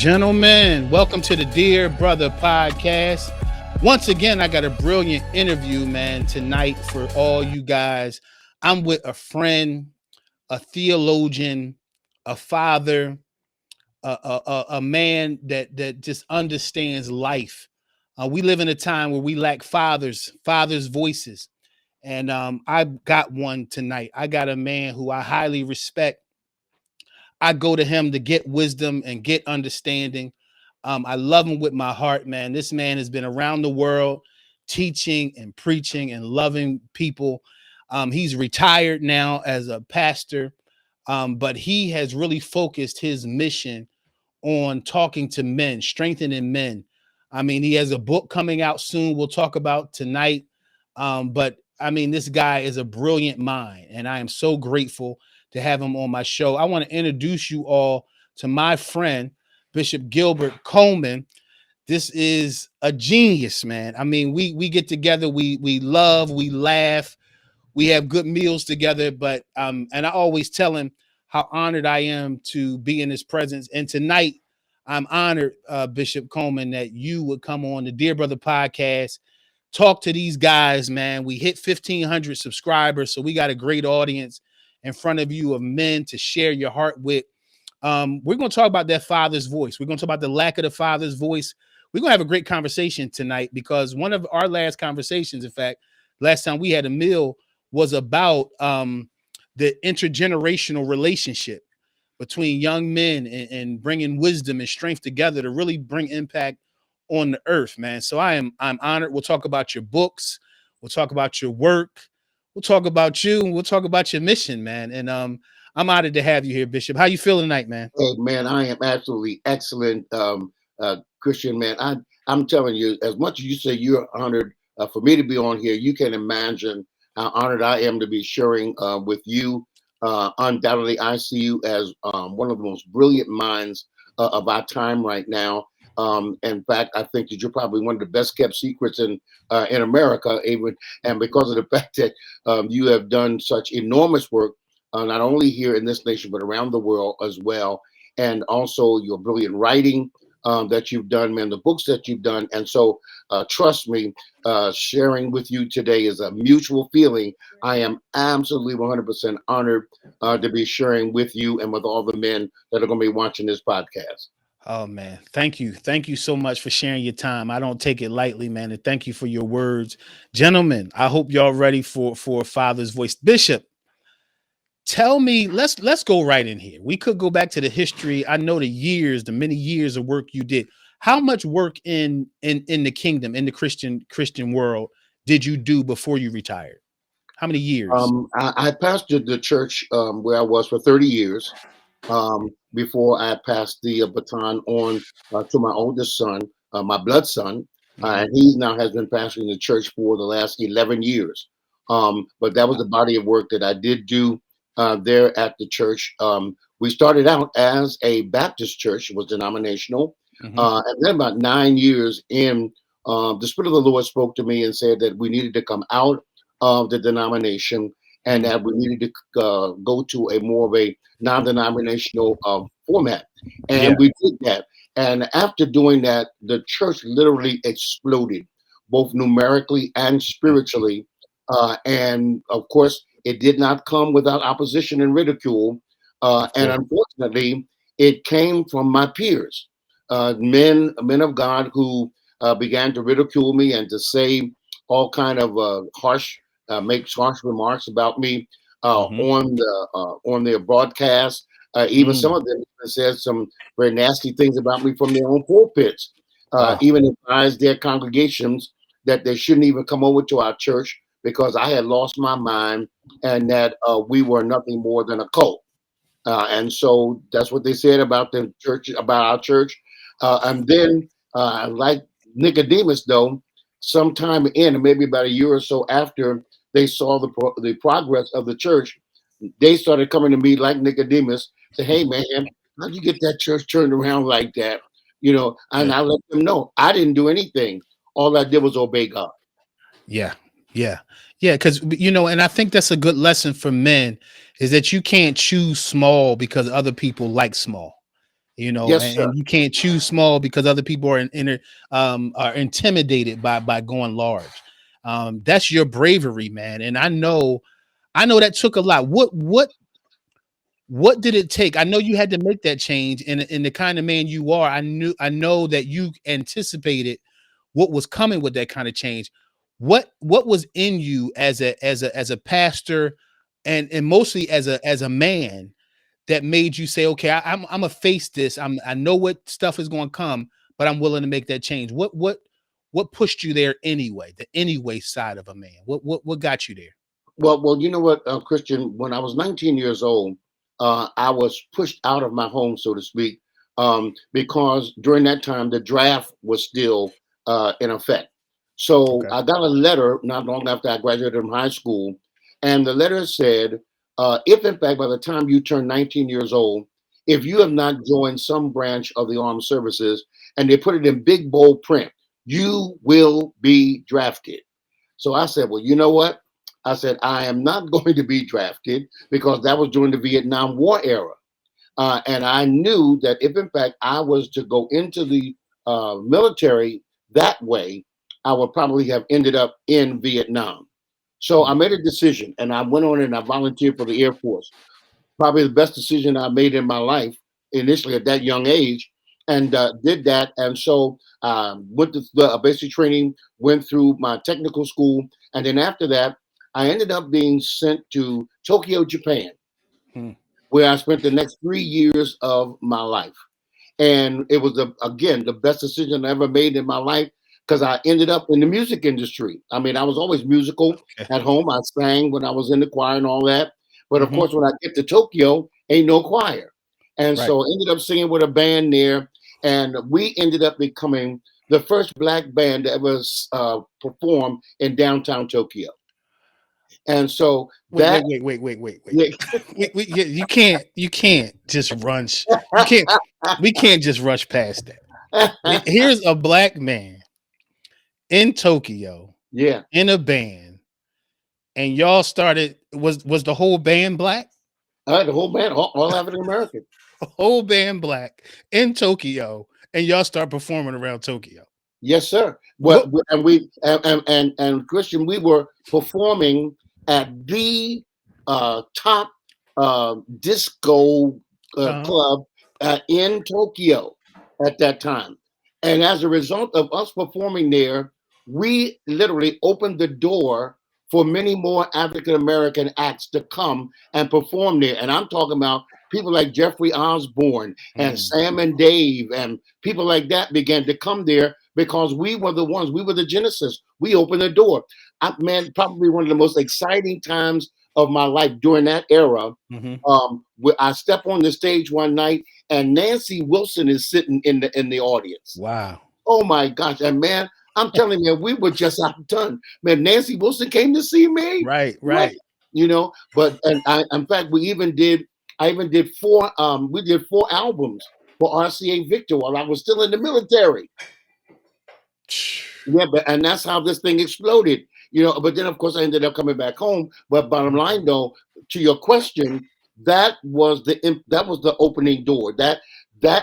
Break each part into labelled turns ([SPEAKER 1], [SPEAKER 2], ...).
[SPEAKER 1] Gentlemen, welcome to the Dear Brother podcast. Once again, I got a brilliant interview, man, tonight for all you guys. I'm with a friend, a theologian, a father, a man that just understands life. We live in a time where we lack fathers' voices. And I got one tonight. I got a man who I highly respect. I go to him to get wisdom and get understanding. I love him with my heart, man. This man has been around the world teaching and preaching and loving people. He's retired now as a pastor, but he has really focused his mission on talking to men, strengthening men. I mean, he has a book coming out soon. We'll talk about tonight. But I mean, this guy is a brilliant mind, and I am so grateful to have him on my show. I want to introduce you all to my friend, Bishop Gilbert Coleman. This is a genius, man. I mean, we get together, we love, we laugh, we have good meals together. But and I always tell him how honored I am to be in his presence. And tonight, I'm honored, Bishop Coleman, that you would come on the Dear Brother podcast, talk to these guys, man. We hit 1,500 subscribers, so we got a great audience in front of you of men to share your heart with. We're going to talk about that father's voice. We're going to talk about the lack of the father's voice. We're going to have a great conversation tonight because one of our last conversations, in fact, last time we had a meal was about the intergenerational relationship between young men and bringing wisdom and strength together to really bring impact on the earth, man. So I'm honored. We'll talk about your books. We'll talk about your work. We'll talk about you, and we'll talk about your mission, man. And I'm honored to have you here, Bishop. How you feeling tonight, man?
[SPEAKER 2] Hey man, I am absolutely excellent, Christian man. I'm telling you, as much as you say you're honored for me to be on here, you can imagine how honored I am to be sharing with you. Undoubtedly, I see you as one of the most brilliant minds of our time right now. In fact, I think that you're probably one of the best kept secrets in America, even, and because of the fact that you have done such enormous work, not only here in this nation but around the world as well, and also your brilliant writing that you've done, man, the books that you've done, and so trust me, sharing with you today is a mutual feeling. I am absolutely 100% honored to be sharing with you and with all the men that are going to be watching this podcast.
[SPEAKER 1] Oh man, thank you. Thank you so much for sharing your time. I don't take it lightly, man. And thank you for your words. Gentlemen, I hope y'all ready for Father's voice. Bishop, tell me, let's go right in here. We could go back to the history. I know the many years of work you did. How much work in the kingdom, in the Christian world did you do before you retired? How many years?
[SPEAKER 2] I pastored the church where I was for 30 years before I passed the baton on to my oldest son, my blood son,
[SPEAKER 1] Mhm.
[SPEAKER 2] and he now has been pastoring the church for the last 11 years. But that was the body of work that I did do there at the church. We started out as a Baptist church; it was denominational,
[SPEAKER 1] Mhm.
[SPEAKER 2] and then about 9 years in, the Spirit of the Lord spoke to me and said that we needed to come out of the denomination and
[SPEAKER 1] Mm.
[SPEAKER 2] that we needed to go to a more of a non-denominational format, and
[SPEAKER 1] Yeah.
[SPEAKER 2] we did that. And after doing that, the church literally exploded, both numerically and spiritually. And of course, it did not come without opposition and ridicule.
[SPEAKER 1] Of
[SPEAKER 2] And
[SPEAKER 1] course.
[SPEAKER 2] unfortunately, it came from my peers, men of God who began to ridicule me and to say all kind of makes harsh remarks about me
[SPEAKER 1] Mhm.
[SPEAKER 2] on their broadcast. Even some
[SPEAKER 1] Mm.
[SPEAKER 2] of them even said some very nasty things about me from their own pulpits.
[SPEAKER 1] Oh.
[SPEAKER 2] Even advised their congregations that they shouldn't even come over to our church because I had lost my mind and that we were nothing more than a cult. And so that's what they said about the church, about our church. And then, like Nicodemus, though, sometime in, maybe about a year or so after they saw the progress of the church, they started coming to me like Nicodemus, say, "Hey, man, how'd you get that church turned around like that?" And
[SPEAKER 1] Yeah.
[SPEAKER 2] I let them know I didn't do anything. All I did was obey God.
[SPEAKER 1] Yeah. Yeah. Yeah. Because, and I think that's a good lesson for men is that you can't choose small because other people like small.
[SPEAKER 2] Yes, sir.
[SPEAKER 1] and you can't choose small because other people are intimidated by going large. That's your bravery, man. And I know that took a lot. What did it take? I know you had to make that change, and in the kind of man you are, I know that you anticipated what was coming with that kind of change. What was in you as a pastor, and mostly as a man, that made you say, okay, I'm gonna face this. I know what stuff is going to come, but I'm willing to make that change. What pushed you there anyway? The anyway side of a man. What got you there?
[SPEAKER 2] Well, you know what, Christian? When I was 19 years old, I was pushed out of my home, so to speak, because during that time the draft was still in effect. So
[SPEAKER 1] Okay.
[SPEAKER 2] I got a letter not long after I graduated from high school, and the letter said, "If in fact by the time you turn 19 years old, if you have not joined some branch of the armed services," and they put it in big bold print, "you will be drafted." So I said, well, you know what? I said, I am not going to be drafted because that was during the Vietnam War era. And I knew that if, in fact, I was to go into the military that way, I would probably have ended up in Vietnam. So I
[SPEAKER 1] Mm,
[SPEAKER 2] made a decision and I went on and I volunteered for the Air Force. Probably the best decision I made in my life initially at that young age, and did that. And so went to the basic training, went through my technical school, and then after that, I ended up being sent to Tokyo, Japan,
[SPEAKER 1] mm,
[SPEAKER 2] where I spent the next 3 years of my life. And it was again the best decision I ever made in my life because I ended up in the music industry. I mean, I was always musical
[SPEAKER 1] okay.
[SPEAKER 2] at home. I sang when I was in the choir and all that. But of
[SPEAKER 1] Hmm.
[SPEAKER 2] course, when I get to Tokyo, ain't no choir. And
[SPEAKER 1] Right.
[SPEAKER 2] so I ended up singing with a band there. And we ended up becoming the first black band to ever perform in downtown Tokyo. And so
[SPEAKER 1] Wait,
[SPEAKER 2] that,
[SPEAKER 1] wait, wait, wait, wait, wait, wait.
[SPEAKER 2] yeah,
[SPEAKER 1] Yeah, you can't just you can't we can't just rush past that. Here's a black man in Tokyo
[SPEAKER 2] yeah,
[SPEAKER 1] in a band, and y'all started was the whole band black?
[SPEAKER 2] the whole band, all African American.
[SPEAKER 1] Whole band black in Tokyo, and y'all start performing around Tokyo.
[SPEAKER 2] Yes, sir. Well,
[SPEAKER 1] What?
[SPEAKER 2] and we and Christian, we were performing at the top disco
[SPEAKER 1] Uh-huh.
[SPEAKER 2] club in Tokyo at that time. And as a result of us performing there, we literally opened the door for many more African American acts to come and perform there. And I'm talking about people like Jeffrey Osborne and
[SPEAKER 1] Mm.
[SPEAKER 2] Sam and Dave and people like that began to come there because we were the ones, we were the genesis. We opened the door. Man, probably one of the most exciting times of my life during that era.
[SPEAKER 1] Hmm.
[SPEAKER 2] Where I step on the stage one night and Nancy Wilson is sitting in the audience.
[SPEAKER 1] Wow.
[SPEAKER 2] Oh my gosh. And man, I'm telling you, we were just outdone. Man, Nancy Wilson came to see me.
[SPEAKER 1] Right,
[SPEAKER 2] What?
[SPEAKER 1] right.
[SPEAKER 2] But and I in fact I even did we did 4 albums for RCA Victor while I was still in the military. Yeah, but and that's how this thing exploded. But then of course I ended up coming back home. But bottom line though, to your question, that was the opening door. That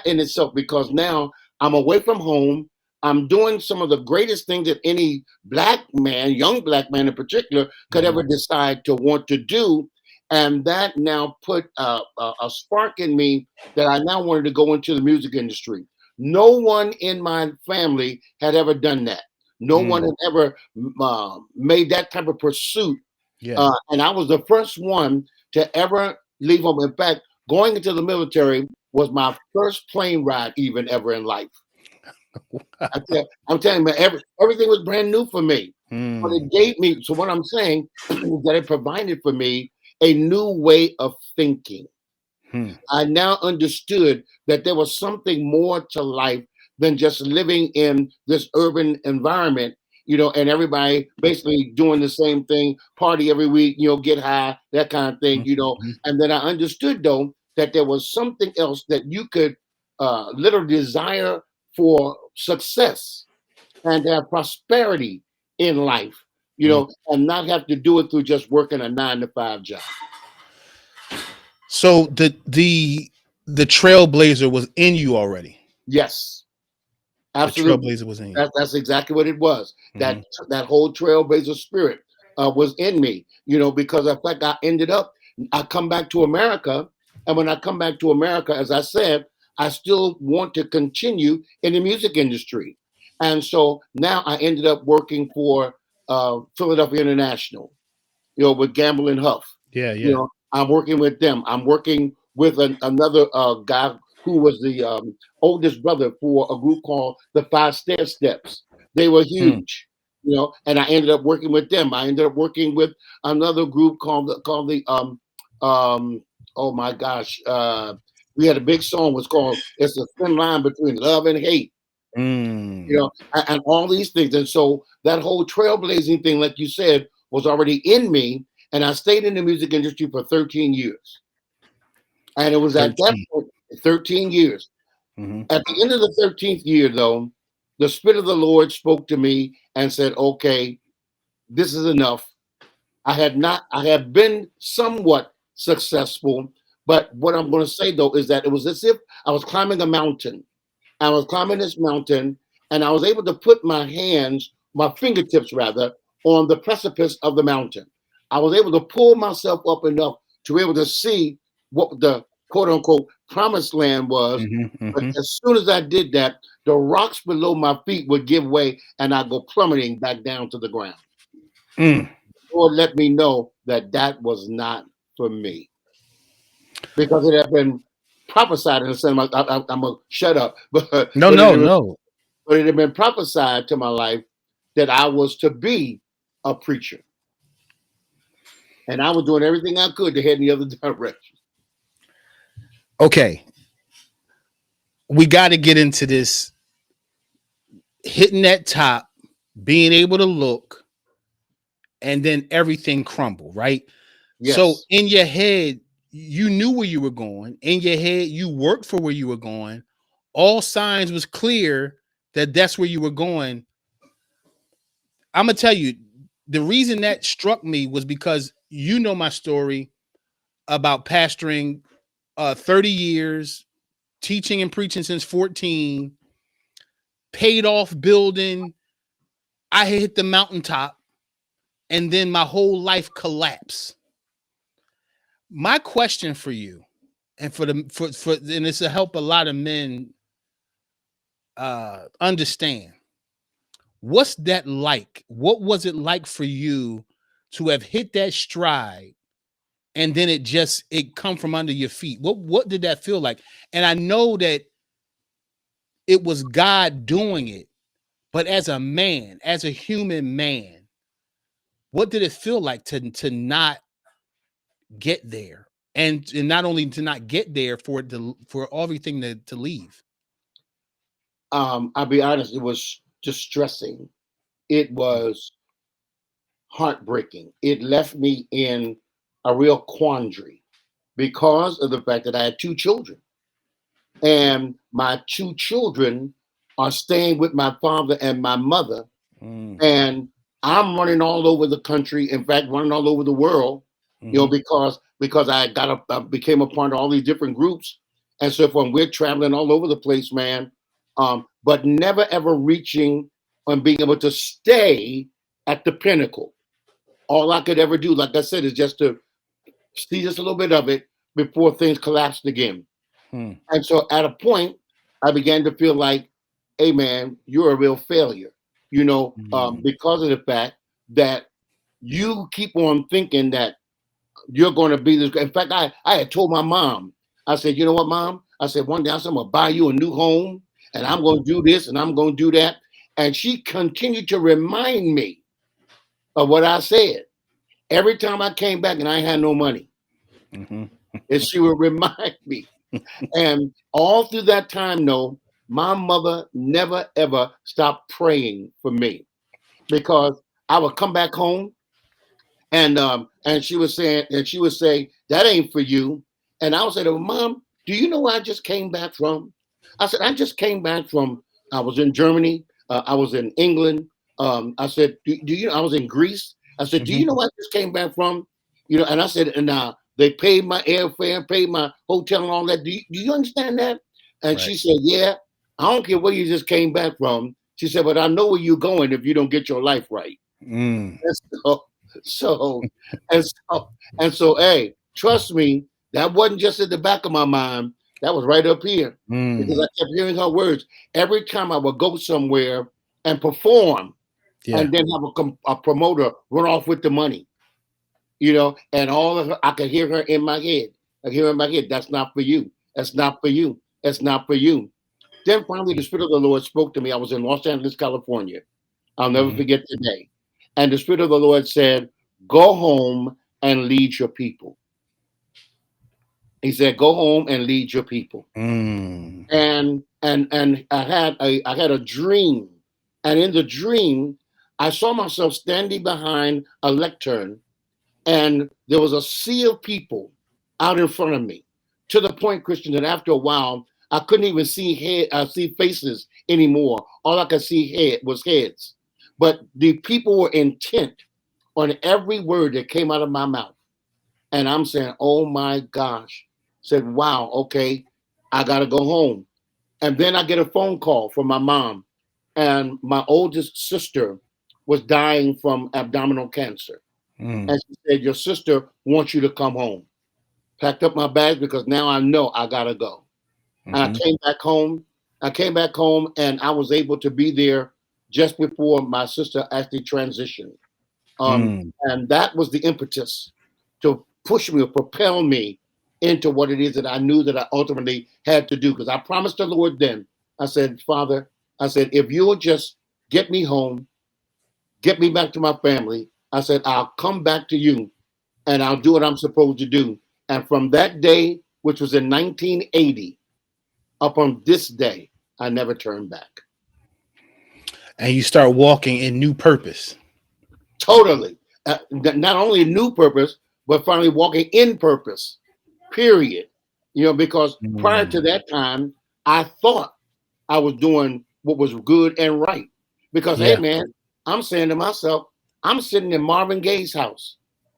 [SPEAKER 2] in itself, because now I'm away from home. I'm doing some of the greatest things that any black man, young black man in particular, could
[SPEAKER 1] Mhm.
[SPEAKER 2] ever decide to want to do. And that now put a spark in me that I now wanted to go into the music industry. No one in my family had ever done that. No one
[SPEAKER 1] Mm.
[SPEAKER 2] had ever made that type of pursuit.
[SPEAKER 1] Yeah.
[SPEAKER 2] And I was the first one to ever leave home. In fact, going into the military was my first plane ride, even ever in life. I'm telling you, man, everything was brand new for me. But
[SPEAKER 1] Mm.
[SPEAKER 2] it gave me, so what I'm saying is that it provided for me a new way of thinking.
[SPEAKER 1] Hmm.
[SPEAKER 2] I now understood that there was something more to life than just living in this urban environment, and everybody basically doing the same thing, party every week, get high, that kind of thing.
[SPEAKER 1] Mhm.
[SPEAKER 2] And then I understood, though, that there was something else that you could literally desire for success and have prosperity in life,
[SPEAKER 1] Mm.
[SPEAKER 2] and not have to do it through just working a 9 to 5 job.
[SPEAKER 1] So the the trailblazer was in you already.
[SPEAKER 2] Yes,
[SPEAKER 1] The
[SPEAKER 2] absolutely.
[SPEAKER 1] trailblazer was in you.
[SPEAKER 2] That's exactly what it was.
[SPEAKER 1] Hmm.
[SPEAKER 2] That whole trailblazer spirit was in me, because in fact I come back to America, and when I come back to America, as I said, I still want to continue in the music industry, and so now I ended up working for Philadelphia International, with Gamble and Huff.
[SPEAKER 1] Yeah, yeah.
[SPEAKER 2] I'm working with them. I'm working with another guy who was the oldest brother for a group called the Five Stair Steps. They were
[SPEAKER 1] Hmm.
[SPEAKER 2] huge, and I ended up working with them. I ended up working with another group called the oh my gosh, we had a big song was called "It's a Thin Line Between Love and Hate."
[SPEAKER 1] Mm.
[SPEAKER 2] And all these things. And so that whole trailblazing thing, like you said, was already in me. And I stayed in the music industry for 13 years. And it was at that
[SPEAKER 1] 13.
[SPEAKER 2] point, 13 years.
[SPEAKER 1] Hmm.
[SPEAKER 2] At the end of the 13th year, though, the Spirit of the Lord spoke to me and said, okay, this is enough. I have been somewhat successful. But what I'm going to say, though, is that it was as if I was climbing a mountain. I was climbing this mountain, and I was able to put my fingertips rather, on the precipice of the mountain. I was able to pull myself up enough to be able to see what the quote unquote promised land was.
[SPEAKER 1] Hmm.
[SPEAKER 2] But
[SPEAKER 1] Hmm.
[SPEAKER 2] as soon as I did that, the rocks below my feet would give way and I go plummeting back down to the ground.
[SPEAKER 1] Mm.
[SPEAKER 2] Lord let me know that that was not for me because it had been prophesied in the sense. I'm gonna shut up, but
[SPEAKER 1] No,
[SPEAKER 2] but
[SPEAKER 1] no,
[SPEAKER 2] it was
[SPEAKER 1] no.
[SPEAKER 2] but it had been prophesied to my life that I was to be a preacher. And I was doing everything I could to head in the other direction.
[SPEAKER 1] Okay, we got to get into this hitting that top, being able to look, and then everything crumble, right? So
[SPEAKER 2] Yes.
[SPEAKER 1] in your head, you knew where you were going. In your head, you worked for where you were going. All signs was clear that that's where you were going. I'm gonna tell you, the reason that struck me was because you know my story about pastoring 30 years, teaching and preaching since 14, paid off building. I hit the mountaintop, and then my whole life collapsed. My question for you, and for and it's to help a lot of men understand, what's that like? What was it like for you to have hit that stride and then it come from under your feet? What did that feel like? And I know that it was God doing it, but as a man, as a human man, what did it feel like to not get there? And not only to not get there, for everything to leave.
[SPEAKER 2] I'll be honest, it was distressing. It was heartbreaking. It left me in a real quandary because of the fact that I had two children. And my two children are staying with my father and my mother.
[SPEAKER 1] Mm,
[SPEAKER 2] And I'm running all over the country. In fact, running all over the world.
[SPEAKER 1] mhm,
[SPEAKER 2] Because I became a part of all these different groups, and so when we're traveling all over the place, man, but never ever reaching and being able to stay at the pinnacle. All I could ever do, like I said, is just to see just a little bit of it before things collapsed again.
[SPEAKER 1] mm,
[SPEAKER 2] And so at a point, I began to feel like, hey, man, you're a real failure,
[SPEAKER 1] mm,
[SPEAKER 2] because of the fact that you keep on thinking that you're going to be this. In fact, I had told my mom, I said, you know what, mom? I said, one day I said, I'm going to buy you a new home and I'm going to do this and I'm going to do that. And she continued to remind me of what I said. Every time I came back and I had no money,
[SPEAKER 1] mhm,
[SPEAKER 2] and she would remind me. And all through that time, no, my mother never ever stopped praying for me because I would come back home and she would say that ain't for you, and I would say to her, Mom, do you know where I just came back from? I said I just came back from. I was in Germany. I was in England. I said, do you know I was in Greece? I said, do you
[SPEAKER 1] mhm,
[SPEAKER 2] know where I just came back from? And I said, and They paid my airfare, paid my hotel and all that. Do you understand that? And
[SPEAKER 1] Right.
[SPEAKER 2] she said, yeah, I don't care where you just came back from. She said, but I know where you're going if you don't get your life right.
[SPEAKER 1] Mm.
[SPEAKER 2] And so, so, and so, and so, hey, trust me, that wasn't just at the back of my mind. That was right up here because
[SPEAKER 1] Mm.
[SPEAKER 2] I kept hearing her words. Every time I would go somewhere and perform
[SPEAKER 1] Yeah.
[SPEAKER 2] and then have a promoter run off with the money, and all of her, I could hear her in my head. I hear her in my head, that's not for you. That's not for you. That's not for you. Then finally, the Spirit of the Lord spoke to me. I was in Los Angeles, California. I'll never
[SPEAKER 1] Mm-hmm.
[SPEAKER 2] forget the day. And the Spirit of the Lord said, go home and lead your people. He said, go home and lead your people.
[SPEAKER 1] Mm.
[SPEAKER 2] And I had a dream. And in the dream, I saw myself standing behind a lectern, and there was a sea of people out in front of me, to the point, Christian, that after a while, I couldn't even see faces anymore. All I could see was heads. But the people were intent on every word that came out of my mouth. And I'm saying, oh my gosh. Said, wow, okay, I got to go home. And then I get a phone call from my mom. And my oldest sister was dying from abdominal cancer.
[SPEAKER 1] Mm.
[SPEAKER 2] And she said, your sister wants you to come home. Packed up my bags because now I know I got to go. And I
[SPEAKER 1] Mm-hmm.
[SPEAKER 2] came back home. I came back home and I was able to be there just before my sister actually transitioned.
[SPEAKER 1] Mm.
[SPEAKER 2] And that was the impetus to push me or propel me into what it is that I knew that I ultimately had to do. Because I promised the Lord then, I said, Father, I said, if you'll just get me home, get me back to my family, I said, I'll come back to you and I'll do what I'm supposed to do. And from that day, which was in 1980, up on this day, I never turned back.
[SPEAKER 1] And you start walking in new purpose.
[SPEAKER 2] Totally. Not only a new purpose, but finally walking in purpose, period. Because prior to
[SPEAKER 1] Mm.
[SPEAKER 2] that time, I thought I was doing what was good and right. Because, hey,
[SPEAKER 1] Yeah.
[SPEAKER 2] man, I'm saying to myself, I'm sitting in Marvin Gaye's house.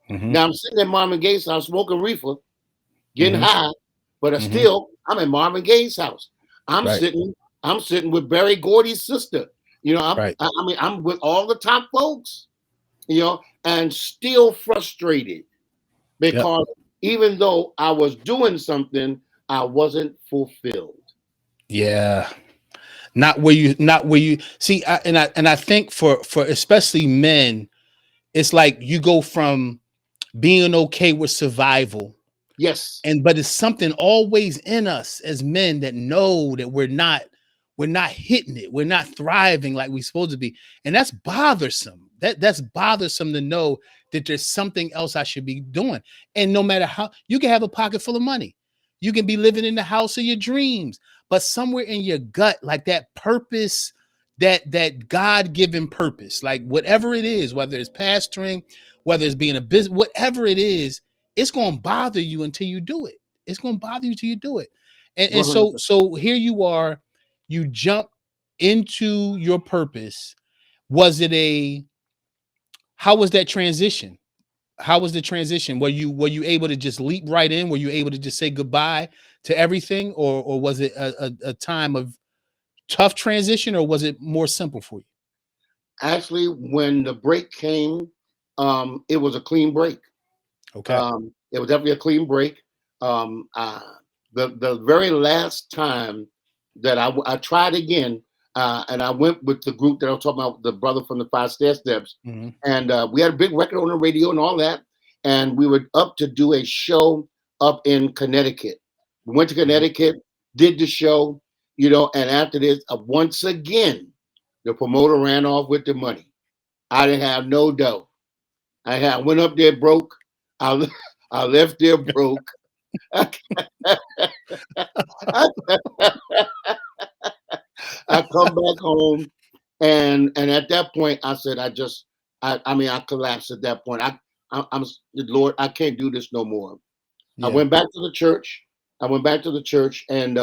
[SPEAKER 1] Mm-hmm.
[SPEAKER 2] Now I'm sitting in Marvin Gaye's house smoking reefer, getting
[SPEAKER 1] Mm-hmm.
[SPEAKER 2] high, but
[SPEAKER 1] Mm-hmm.
[SPEAKER 2] I'm in Marvin Gaye's house. I'm
[SPEAKER 1] Right.
[SPEAKER 2] sitting, I'm sitting with Barry Gordy's sister.
[SPEAKER 1] Right.
[SPEAKER 2] I mean, I'm with all the top folks, and still frustrated
[SPEAKER 1] Yep.
[SPEAKER 2] because even though I was doing something, I wasn't fulfilled.
[SPEAKER 1] Yeah. Not where you see. And I think for especially men, it's like you go from being okay with survival,
[SPEAKER 2] Yes.
[SPEAKER 1] but it's something always in us as men that know that we're not hitting it, we're not thriving like we're supposed to be, and that's bothersome. That's bothersome to know that there's something else I should be doing. And no matter how, you can have a pocket full of money, you can be living in the house of your dreams, but somewhere in your gut, like that purpose, that God-given purpose, like whatever it is, whether it's pastoring, whether it's being a business, whatever it is, it's going to bother you until you do it. It's going to bother you till you do it. And so
[SPEAKER 2] 100%.
[SPEAKER 1] so here you are, you jump into your purpose. Was it a How was that transition? How was the transition? Were you able to just leap right in? Were you able to just say goodbye to everything, or was it a time of tough transition, or was it more simple for you?
[SPEAKER 2] Actually, when the break came, it was a clean break.
[SPEAKER 1] Okay.
[SPEAKER 2] It was definitely a clean break. Um, uh, the very last time that I tried again, and I went with the group that I was talking about, the brother from the Five Stair Steps,
[SPEAKER 1] Hmm.
[SPEAKER 2] and we had a big record on the radio and all that, and we were up to do a show up in Connecticut. We went to
[SPEAKER 1] Hmm.
[SPEAKER 2] Connecticut, did the show, and after this, once again, the promoter ran off with the money. I didn't have no dough. Went up there broke. I I left there broke. I, I come back home, and at that point I said I mean I collapsed at that point. I'm Lord, I can't do this no more. I
[SPEAKER 1] Yeah.
[SPEAKER 2] went back to the church. I went back to the church and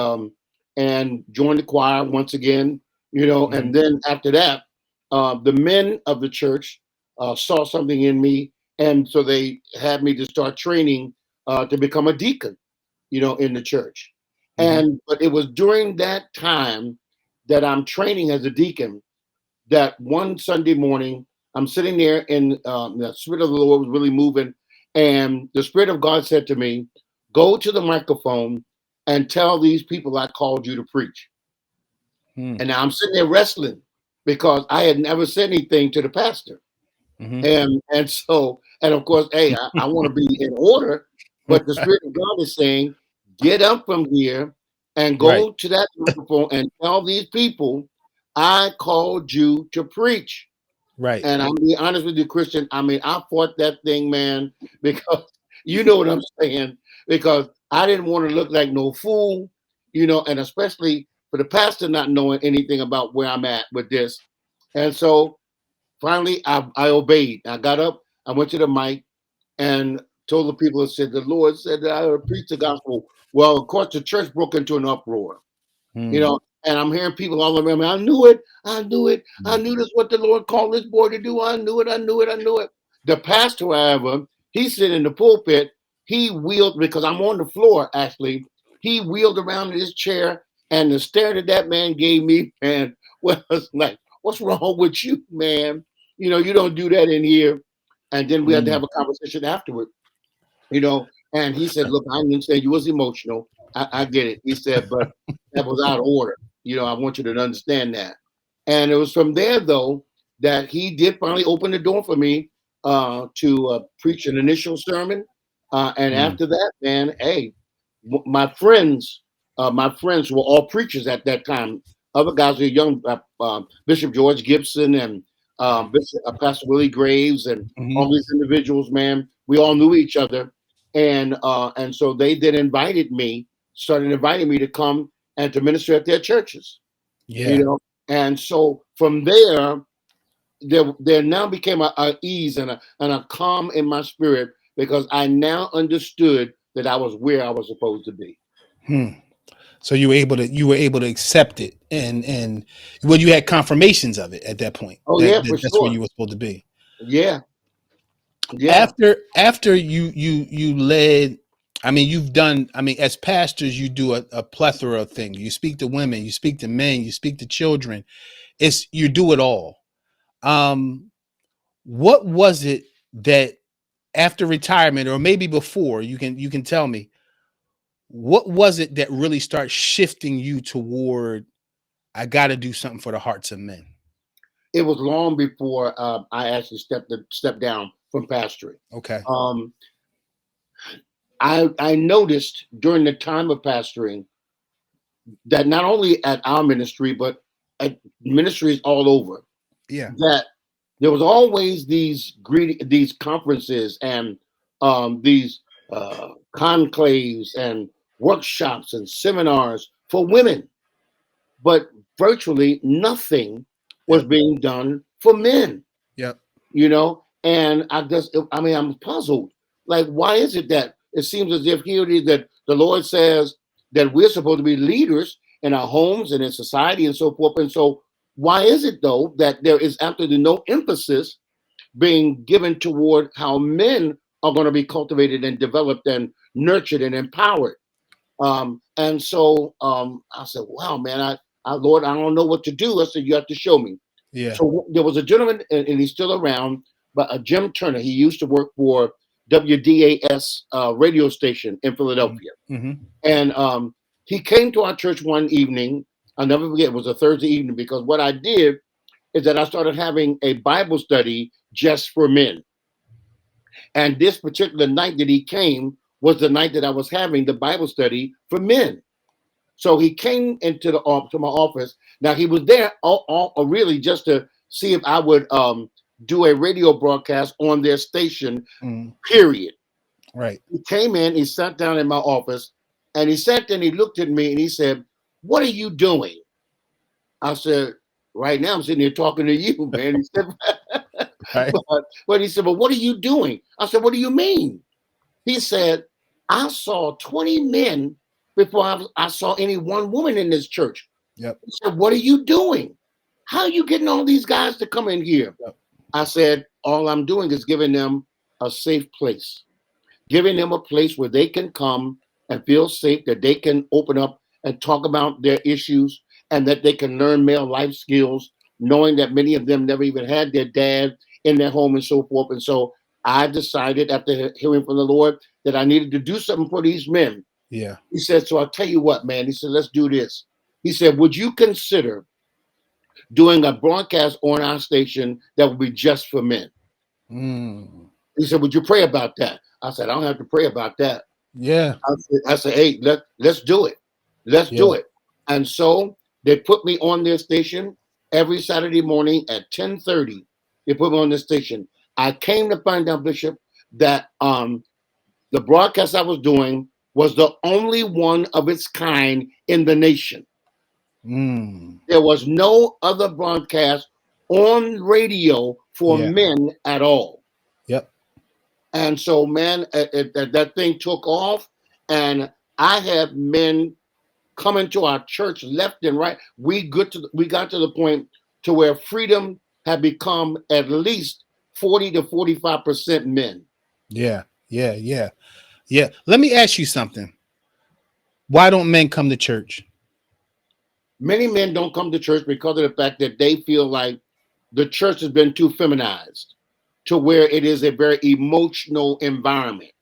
[SPEAKER 2] joined the choir once again.
[SPEAKER 1] Hmm.
[SPEAKER 2] And then after that, the men of the church saw something in me, and so they had me to start training to become a deacon, in the church.
[SPEAKER 1] Mm-hmm.
[SPEAKER 2] But it was during that time that I'm training as a deacon that one Sunday morning, I'm sitting there and the Spirit of the Lord was really moving. And the Spirit of God said to me, go to the microphone and tell these people I called you to preach.
[SPEAKER 1] Mm-hmm.
[SPEAKER 2] And now I'm sitting there wrestling because I had never said anything to the pastor. And of course, hey, I want to be in order, but the Spirit of God is saying, get up from here and
[SPEAKER 1] Right.
[SPEAKER 2] go to that microphone and tell these people I called you to preach.
[SPEAKER 1] Right.
[SPEAKER 2] And I'm be honest with you, Christian. I mean, I fought that thing, man, because you know what I'm saying. Because I didn't want to look like no fool, and especially for the pastor not knowing anything about where I'm at with this. And so finally, I obeyed. I got up, I went to the mic, and told the people, I said, the Lord said that I would preach the gospel. Well, of course, the church broke into an uproar.
[SPEAKER 1] Mm-hmm.
[SPEAKER 2] And I'm hearing people all around me. I knew it. I knew it. I knew this what the Lord called this boy to do. I knew it. I knew it. I knew it. The pastor, however, he sit in the pulpit. He wheeled because I'm on the floor. Actually, he wheeled around in his chair, and the stare that that man gave me, man, was like, "What's wrong with you, man? You don't do that in here." And then we had to have a conversation afterward. And he said, "Look, I understand you was emotional. I get it." He said, "But that was out of order. I want you to understand that." And it was from there, though, that he did finally open the door for me to preach an initial sermon. And
[SPEAKER 1] Mm-hmm.
[SPEAKER 2] after that, man, hey, my friends were all preachers at that time. Other guys were young, Bishop George Gibson and Bishop, Pastor Willie Graves, and all these individuals. Man, we all knew each other, and so they then started inviting me to come and to minister at their churches. you
[SPEAKER 1] Yeah.
[SPEAKER 2] know. And so from there now became a ease and a calm in my spirit because I now understood that I was where I was supposed to be.
[SPEAKER 1] Hmm. So you were able to accept it, and well, you had confirmations of it at that point
[SPEAKER 2] Oh
[SPEAKER 1] that,
[SPEAKER 2] yeah,
[SPEAKER 1] that
[SPEAKER 2] for
[SPEAKER 1] that's where
[SPEAKER 2] sure.
[SPEAKER 1] you were supposed to be.
[SPEAKER 2] Yeah, yeah.
[SPEAKER 1] After you led, I mean, you've done, I mean, as pastors you do a plethora of things. You speak to women, you speak to men, you speak to children. It's you do it all. um what was it that after retirement, or maybe before, you can tell me, what was it that really starts shifting you toward, I got to do something for the hearts of men?
[SPEAKER 2] It was long before I actually stepped down from pastoring.
[SPEAKER 1] Okay.
[SPEAKER 2] Um, I noticed during the time of pastoring that not only at our ministry but at ministries all over,
[SPEAKER 1] Yeah.
[SPEAKER 2] that there was always these conferences and these conclaves and workshops and seminars for women, but virtually nothing was
[SPEAKER 1] Yep.
[SPEAKER 2] being done for men.
[SPEAKER 1] Yep.
[SPEAKER 2] And I mean, I'm puzzled. Like, why is it that it seems as if here it is that the Lord says that we're supposed to be leaders in our homes and in society and so forth. And so, why is it though that there is absolutely no emphasis being given toward how men are going to be cultivated and developed and nurtured and empowered? And so I said, "Wow, man, Lord, I don't know what to do." I said, "You have to show me."
[SPEAKER 1] Yeah.
[SPEAKER 2] So there was a gentleman, and he's still around, but Jim Turner. He used to work for WDAS radio station in Philadelphia,
[SPEAKER 1] Mm-hmm.
[SPEAKER 2] and he came to our church one evening. I'll never forget. It was a Thursday evening because what I did is that I started having a Bible study just for men. And this particular night that he came was the night that I was having the Bible study for men. So he came into to my office. Now he was there really just to see if I would do a radio broadcast on their station.
[SPEAKER 1] Mm-hmm.
[SPEAKER 2] Period.
[SPEAKER 1] Right.
[SPEAKER 2] He came in, he sat down in my office, and he sat there and he looked at me and he said, "What are you doing?" I said, "Right now I'm sitting here talking to you, man." He said,
[SPEAKER 1] Right.
[SPEAKER 2] but he said, "But what are you doing?" I said, "What do you mean?" He said, "I saw 20 men before I saw any one woman in this church."
[SPEAKER 1] Yep.
[SPEAKER 2] He said, "What are you doing? How are you getting all these guys to come in here?"
[SPEAKER 1] Yep.
[SPEAKER 2] I said, "All I'm doing is giving them a safe place. giving them a place where they can come and feel safe, that they can open up and talk about their issues, and that they can learn male life skills, knowing that many of them never even had their dad in their home and so forth. And so I decided, after hearing from the Lord, that I needed to do something for these men.
[SPEAKER 1] Yeah.
[SPEAKER 2] He said, so I'll tell you what, man. He said, let's do this. He said, would you consider doing a broadcast on our station that would be just for men?
[SPEAKER 1] Mm.
[SPEAKER 2] He said, would you pray about that? I said, I don't have to pray about that.
[SPEAKER 1] Yeah.
[SPEAKER 2] I said, hey, let's do it. Let's
[SPEAKER 1] Yeah.
[SPEAKER 2] do it. And so they put me on their station every Saturday morning at 10:30. They put me on the station. I came to find out, Bishop, that the broadcast I was doing was the only one of its kind in the nation.
[SPEAKER 1] Mm.
[SPEAKER 2] There was no other broadcast on radio for
[SPEAKER 1] Yeah.
[SPEAKER 2] men at all.
[SPEAKER 1] Yep.
[SPEAKER 2] And so, man, that thing took off, and I had men coming to our church left and right. We got to the point to where freedom had become at least 40 to 45% men.
[SPEAKER 1] Yeah. Yeah. Yeah. Yeah. Let me ask you something. Why don't men come to church?
[SPEAKER 2] Many men don't come to church because of the fact that they feel like the church has been too feminized, to where it is a very emotional environment,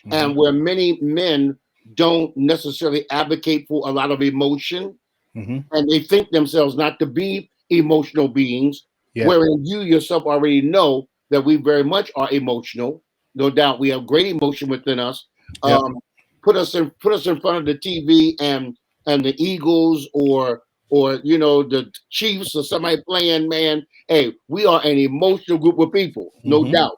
[SPEAKER 1] Mm-hmm.
[SPEAKER 2] and where many men don't necessarily advocate for a lot of emotion,
[SPEAKER 1] Mm-hmm.
[SPEAKER 2] and they think themselves not to be emotional beings,
[SPEAKER 1] Yeah.
[SPEAKER 2] wherein you yourself already know that we very much are emotional. No doubt we have great emotion within us.
[SPEAKER 1] Yep.
[SPEAKER 2] Um, put us in front of the TV, and the Eagles, or the Chiefs, or somebody playing, man. Hey, we are an emotional group of people, no
[SPEAKER 1] Mm-hmm.
[SPEAKER 2] doubt.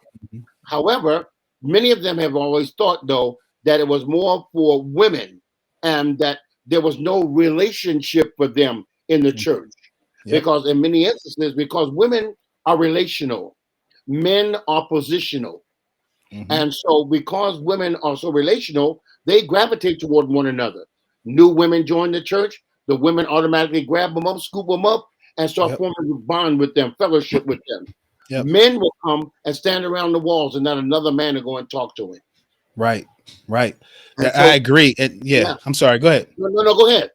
[SPEAKER 2] However, many of them have always thought, though, that it was more for women, and that there was no relationship for them in the
[SPEAKER 1] Mm-hmm.
[SPEAKER 2] church.
[SPEAKER 1] Yep.
[SPEAKER 2] Because in many instances, because women are relational, men are positional.
[SPEAKER 1] Mm-hmm.
[SPEAKER 2] And so, because women are so relational, they gravitate toward one another. New women join the church, the women automatically grab them up, scoop them up, and start
[SPEAKER 1] Yep.
[SPEAKER 2] forming a bond with them, fellowship with them.
[SPEAKER 1] Yep.
[SPEAKER 2] Men will come and stand around the walls, and not another man will go and talk to him.
[SPEAKER 1] Right. Right.
[SPEAKER 2] And
[SPEAKER 1] I
[SPEAKER 2] so,
[SPEAKER 1] agree. And yeah,
[SPEAKER 2] yeah,
[SPEAKER 1] I'm sorry. Go ahead.
[SPEAKER 2] no, go ahead.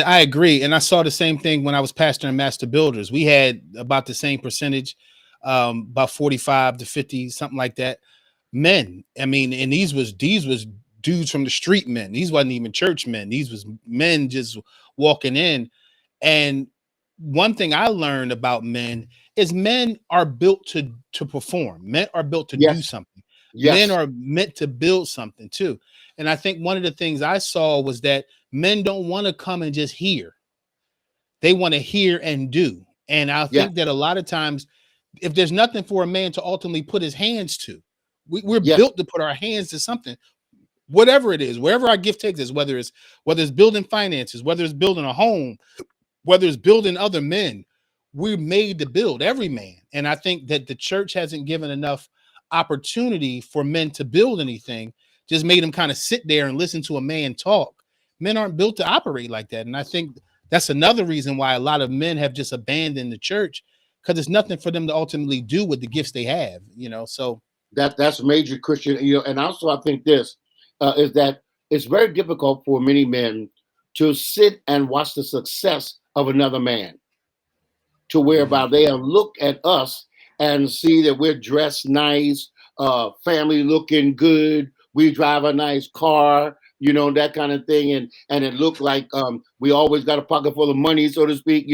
[SPEAKER 1] I agree. And I saw the same thing when I was pastoring Master Builders. We had about the same percentage, about 45 to 50, something like that. Men. I mean, and these was dudes from the street men. These wasn't even church men. These was men just walking in. And one thing I learned about men is men are built to perform. Men are built to do
[SPEAKER 2] Yes,
[SPEAKER 1] something. Men
[SPEAKER 2] yes,
[SPEAKER 1] are meant to build something too. And I think one of the things I saw was that men don't want to come and just hear. They want to hear and do. And I
[SPEAKER 2] yes,
[SPEAKER 1] think that a lot of times, if there's nothing for a man to ultimately put his hands to, we're
[SPEAKER 2] yes,
[SPEAKER 1] built to put our hands to something, whatever it is, wherever our gift takes us, whether it's building finances, whether it's building a home, whether it's building other men. We're made to build, every man. And I think that the church hasn't given enough opportunity for men to build anything, just made them kind of sit there and listen to a man talk. Men aren't built to operate like that. And I think that's another reason why a lot of men have just abandoned the church, because there's nothing for them to ultimately do with the gifts they have. So
[SPEAKER 2] that's major, Christian. And also I think this is that it's very difficult for many men to sit and watch the success of another man, to whereby
[SPEAKER 1] mhm,
[SPEAKER 2] they look at us and see that we're dressed nice, family looking good, we drive a nice car, that kind of thing, and it looked like we always got a pocket full of money, so to speak,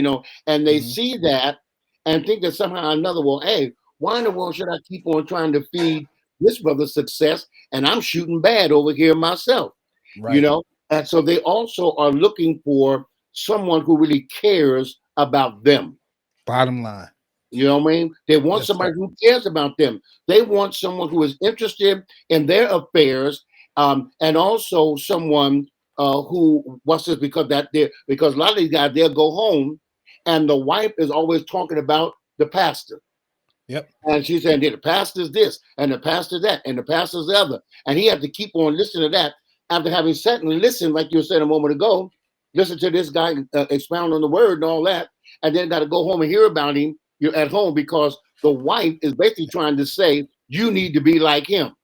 [SPEAKER 2] and they
[SPEAKER 1] mhm,
[SPEAKER 2] see that and think that somehow or another, well, hey, why in the world should I keep on trying to feed this brother's success, and I'm shooting bad over here myself, you
[SPEAKER 1] right.
[SPEAKER 2] know? And so they also are looking for someone who really cares about them.
[SPEAKER 1] Bottom line.
[SPEAKER 2] You know what I mean? They want
[SPEAKER 1] Yes, sir.
[SPEAKER 2] somebody who cares about them. They want someone who is interested in their affairs, and also someone who wants this, because a lot of these guys, they'll go home, and the wife is always talking about the pastor.
[SPEAKER 1] Yep.
[SPEAKER 2] And she's saying, the pastor's this, and the pastor's that, and the pastor's the other. And he had to keep on listening to that after having sat and listened, like you said a moment ago, listen to this guy expound on the word and all that, and then got to go home and hear about him. You're at home because the wife is basically trying to say, you need to be like him.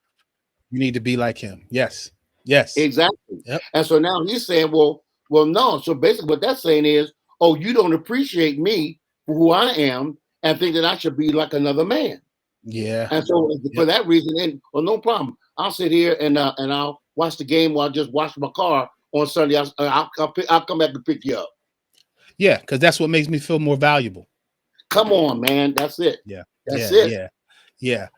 [SPEAKER 1] You need to be like him. Yes. Yes.
[SPEAKER 2] Exactly.
[SPEAKER 1] Yep.
[SPEAKER 2] And so now he's saying, well, no. So basically, what that's saying is, oh, you don't appreciate me for who I am, and think that I should be like another man.
[SPEAKER 1] Yeah.
[SPEAKER 2] And so for
[SPEAKER 1] Yep.
[SPEAKER 2] that reason, then, well, no problem. I'll sit here and I'll watch the game while I just wash my car on Sunday. I'll come back and pick you up.
[SPEAKER 1] Yeah. Because that's what makes me feel more valuable.
[SPEAKER 2] Come on, man. That's it.
[SPEAKER 1] Yeah.
[SPEAKER 2] That's
[SPEAKER 1] Yeah.
[SPEAKER 2] it.
[SPEAKER 1] Yeah. Yeah.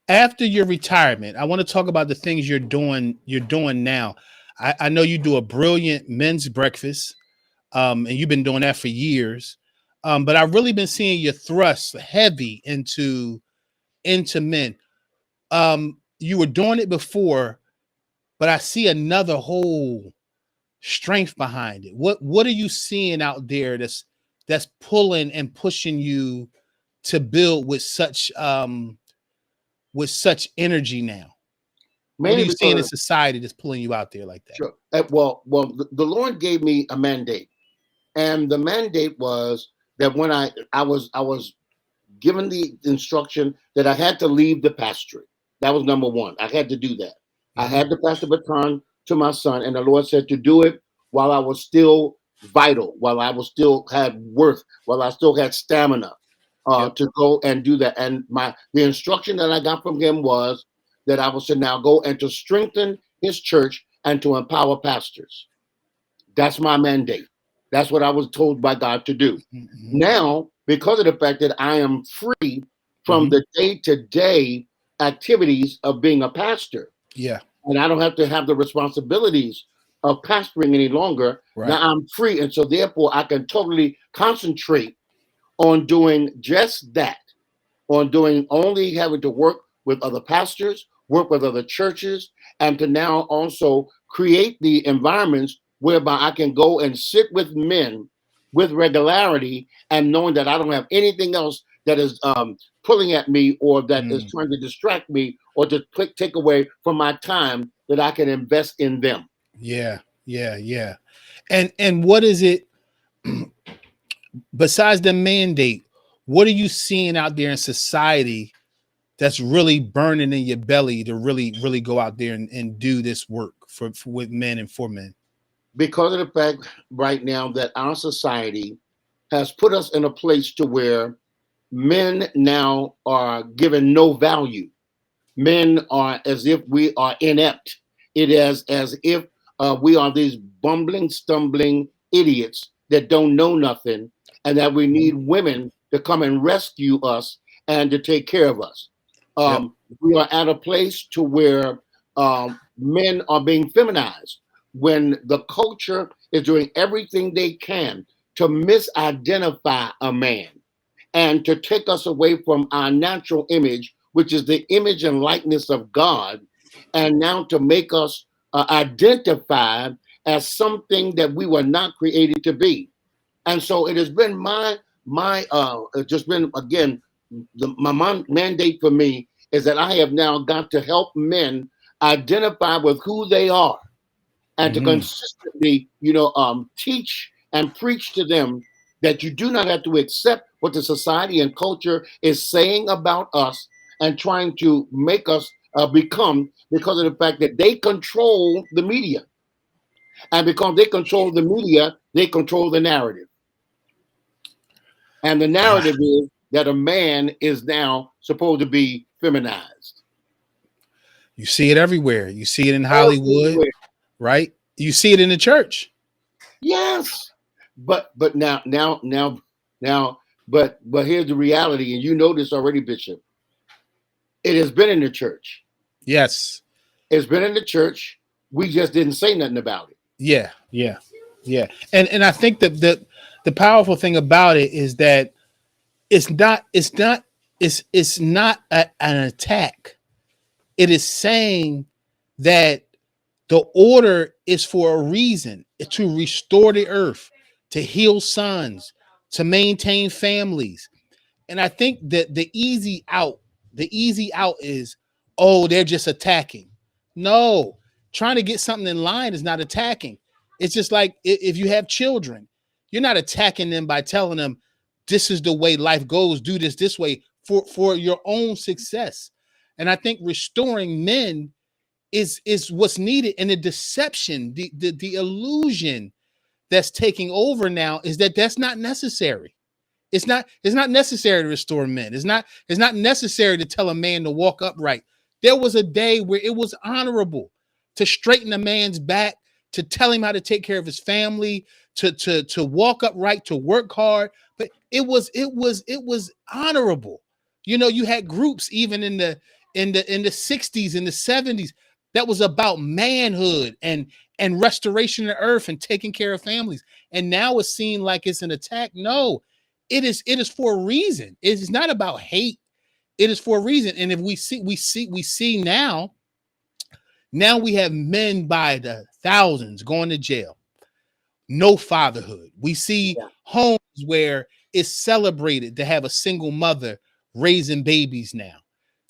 [SPEAKER 1] After your retirement, I want to talk about the things you're doing. You're doing now. I know you do a brilliant men's breakfast, and you've been doing that for years. But I've really been seeing your thrust heavy into men. You were doing it before, but I see another whole strength behind it. What are you seeing out there that's pulling and pushing you to build with such energy now? What are
[SPEAKER 2] Mainly
[SPEAKER 1] you seeing in
[SPEAKER 2] because
[SPEAKER 1] society that's pulling you out there like that?
[SPEAKER 2] sure. The Lord gave me a mandate, and the mandate was that when I was given the instruction that I had to leave the pastorate. That was number one. I had to do that. I
[SPEAKER 1] Mhm.
[SPEAKER 2] had to pass the baton to my son, and the Lord said to do it while I was still vital, while I was still had worth, while I still had stamina
[SPEAKER 1] Yep.
[SPEAKER 2] to go and do that. And the instruction that I got from him was that I was to now go and to strengthen his church and to empower pastors. That's my mandate. That's what I was told by God to do.
[SPEAKER 1] Mhm.
[SPEAKER 2] Now, because of the fact that I am free from
[SPEAKER 1] Mhm.
[SPEAKER 2] the day to day activities of being a pastor,
[SPEAKER 1] Yeah.
[SPEAKER 2] and I don't have to have the responsibilities of pastoring any longer, now
[SPEAKER 1] Right.
[SPEAKER 2] I'm free. And so, therefore, I can totally concentrate on doing just that, on doing only having to work with other pastors, work with other churches, and to now also create the environments whereby I can go and sit with men with regularity and knowing that I don't have anything else that is pulling at me or that is
[SPEAKER 1] Mm.
[SPEAKER 2] trying to distract me or to take away from my time that I can invest in them.
[SPEAKER 1] Yeah. Yeah. Yeah. And what is it besides the mandate? What are you seeing out there in society that's really burning in your belly to really go out there and do this work for with men and for men?
[SPEAKER 2] Because of the fact right now that our society has put us in a place to where men now are given no value. Men are as if we are inept. It is as if we are these bumbling, stumbling idiots that don't know nothing, and that we need
[SPEAKER 1] Mhm.
[SPEAKER 2] women to come and rescue us and to take care of us.
[SPEAKER 1] Yep.
[SPEAKER 2] We are at a place to where men are being feminized when the culture is doing everything they can to misidentify a man and to take us away from our natural image, which is the image and likeness of God, and now to make us identify as something that we were not created to be. And so it has been it's just been again my mandate for me is that I have now got to help men identify with who they are and to
[SPEAKER 1] Mhm.
[SPEAKER 2] consistently, teach and preach to them that you do not have to accept what the society and culture is saying about us and trying to make us become because of the fact that they control the media. And because they control the media, they control the narrative. And the
[SPEAKER 1] Ah,
[SPEAKER 2] narrative is that a man is now supposed to be feminized.
[SPEAKER 1] you see it everywhere. You see it in Hollywood,
[SPEAKER 2] Everywhere.
[SPEAKER 1] right? You see it in the church.
[SPEAKER 2] Yes. But now but here's the reality, and you know this already, Bishop. It has been in the church.
[SPEAKER 1] Yes.
[SPEAKER 2] It's been in the church. We just didn't say nothing about it.
[SPEAKER 1] Yeah. Yeah. Yeah. And I think that the powerful thing about it is that it's not an attack. It is saying that the order is for a reason to restore the earth, to heal sons, to maintain families. And I think that the easy out is, oh, they're just attacking. No, trying to get something in line is not attacking. It's just like if you have children, you're not attacking them by telling them this is the way life goes, do this way for your own success. And I think restoring men is what's needed. And the deception, the illusion that's taking over now is that that's not necessary. It's not necessary to restore men. It's not necessary to tell a man to walk upright. There was a day where it was honorable to straighten a man's back, to tell him how to take care of his family, to walk upright, to work hard. But it was honorable. You had groups even in the 60s, in the 70s, that was about manhood and restoration of earth and taking care of families. And now it's seen like it's an attack. No, it is for a reason. It is not about hate. It is for a reason. And if we see now we have men by the thousands going to jail. No fatherhood. We see
[SPEAKER 2] Yeah.
[SPEAKER 1] homes where it's celebrated to have a single mother raising babies now.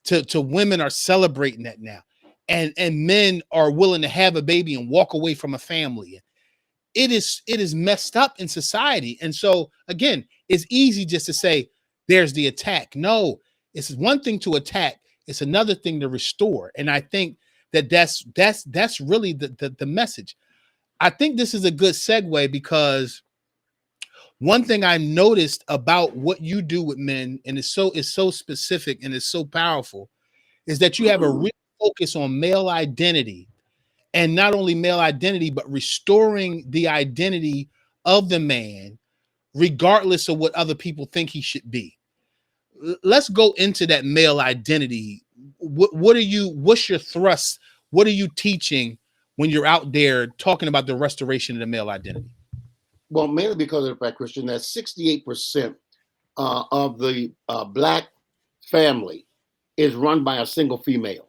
[SPEAKER 1] To women are celebrating that now. And men are willing to have a baby and walk away from a family. It is messed up in society. And so again, it's easy just to say there's the attack. No, it's one thing to attack, it's another thing to restore. And I think that's really the message. I think this is a good segue, because one thing I noticed about what you do with men, and it's so specific and it's so powerful, is that you have a real focus on male identity. And not only male identity, but restoring the identity of the man, regardless of what other people think he should be. Let's go into that male identity. What's your thrust? What are you teaching when you're out there talking about the restoration of the male identity?
[SPEAKER 2] Well, mainly because of the fact, Christian, that 68% of the black family is run by a single female.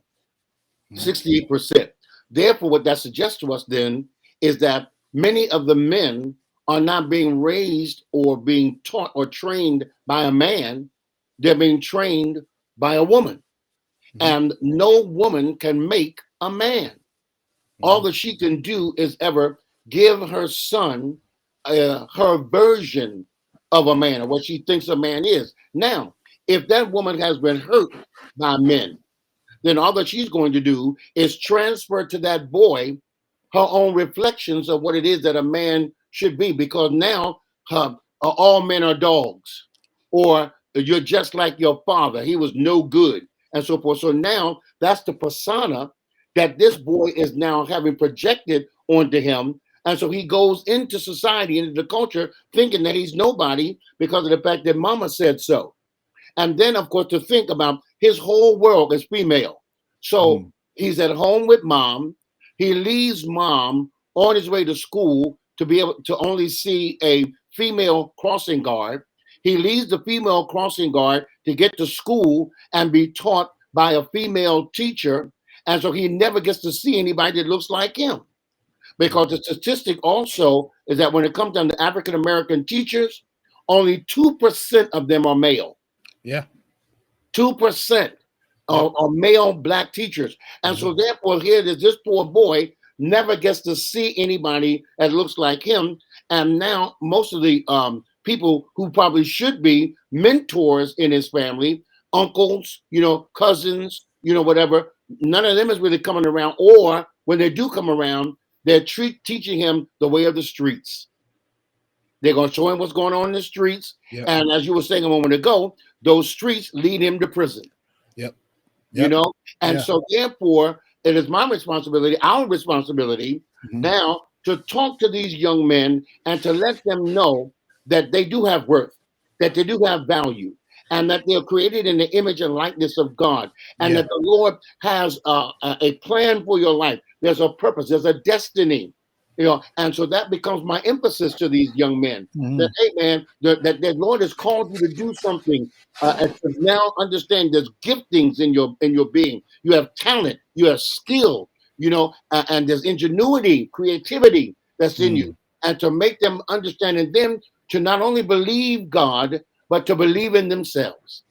[SPEAKER 2] 68%. Therefore, what that suggests to us then is that many of the men are not being raised or being taught or trained by a man. They're being trained by a woman. And no woman can make a man. All that she can do is ever give her son her version of a man, or what she thinks a man is. Now, if that woman has been hurt by men, then all that she's going to do is transfer to that boy her own reflections of what it is that a man should be, because now all men are dogs, or you're just like your father, he was no good, and so forth. So now that's the persona that this boy is now having projected onto him. And so he goes into society, into the culture, thinking that he's nobody because of the fact that mama said so. And then, of course, to think about his whole world is female. So he's at home with mom. He leaves mom on his way to school to be able to only see a female crossing guard. He leaves the female crossing guard to get to school and be taught by a female teacher. And so he never gets to see anybody that looks like him. Because the statistic also is that when it comes down to African American teachers, only 2% of them are male.
[SPEAKER 1] Yeah.
[SPEAKER 2] 2% are male black teachers. And so therefore here this poor boy never gets to see anybody that looks like him. And now most of the people who probably should be mentors in his family, uncles, cousins, whatever, none of them is really coming around. Or when they do come around, they're teaching him the way of the streets. They're going to show him what's going on in the streets. Yep. And as you were saying a moment ago, those streets lead him to prison.
[SPEAKER 1] Yep.
[SPEAKER 2] And so therefore, it is my responsibility, our responsibility now to talk to these young men and to let them know that they do have worth, that they do have value, and that they're created in the image and likeness of God, and that the Lord has a plan for your life. There's a purpose, there's a destiny, and so that becomes my emphasis to these young men. That, hey man, that the Lord has called you to do something, and to now understand there's giftings in your being. You have talent, you have skill, and there's ingenuity, creativity that's in you, and to make them understand, and then to not only believe God, but to believe in themselves,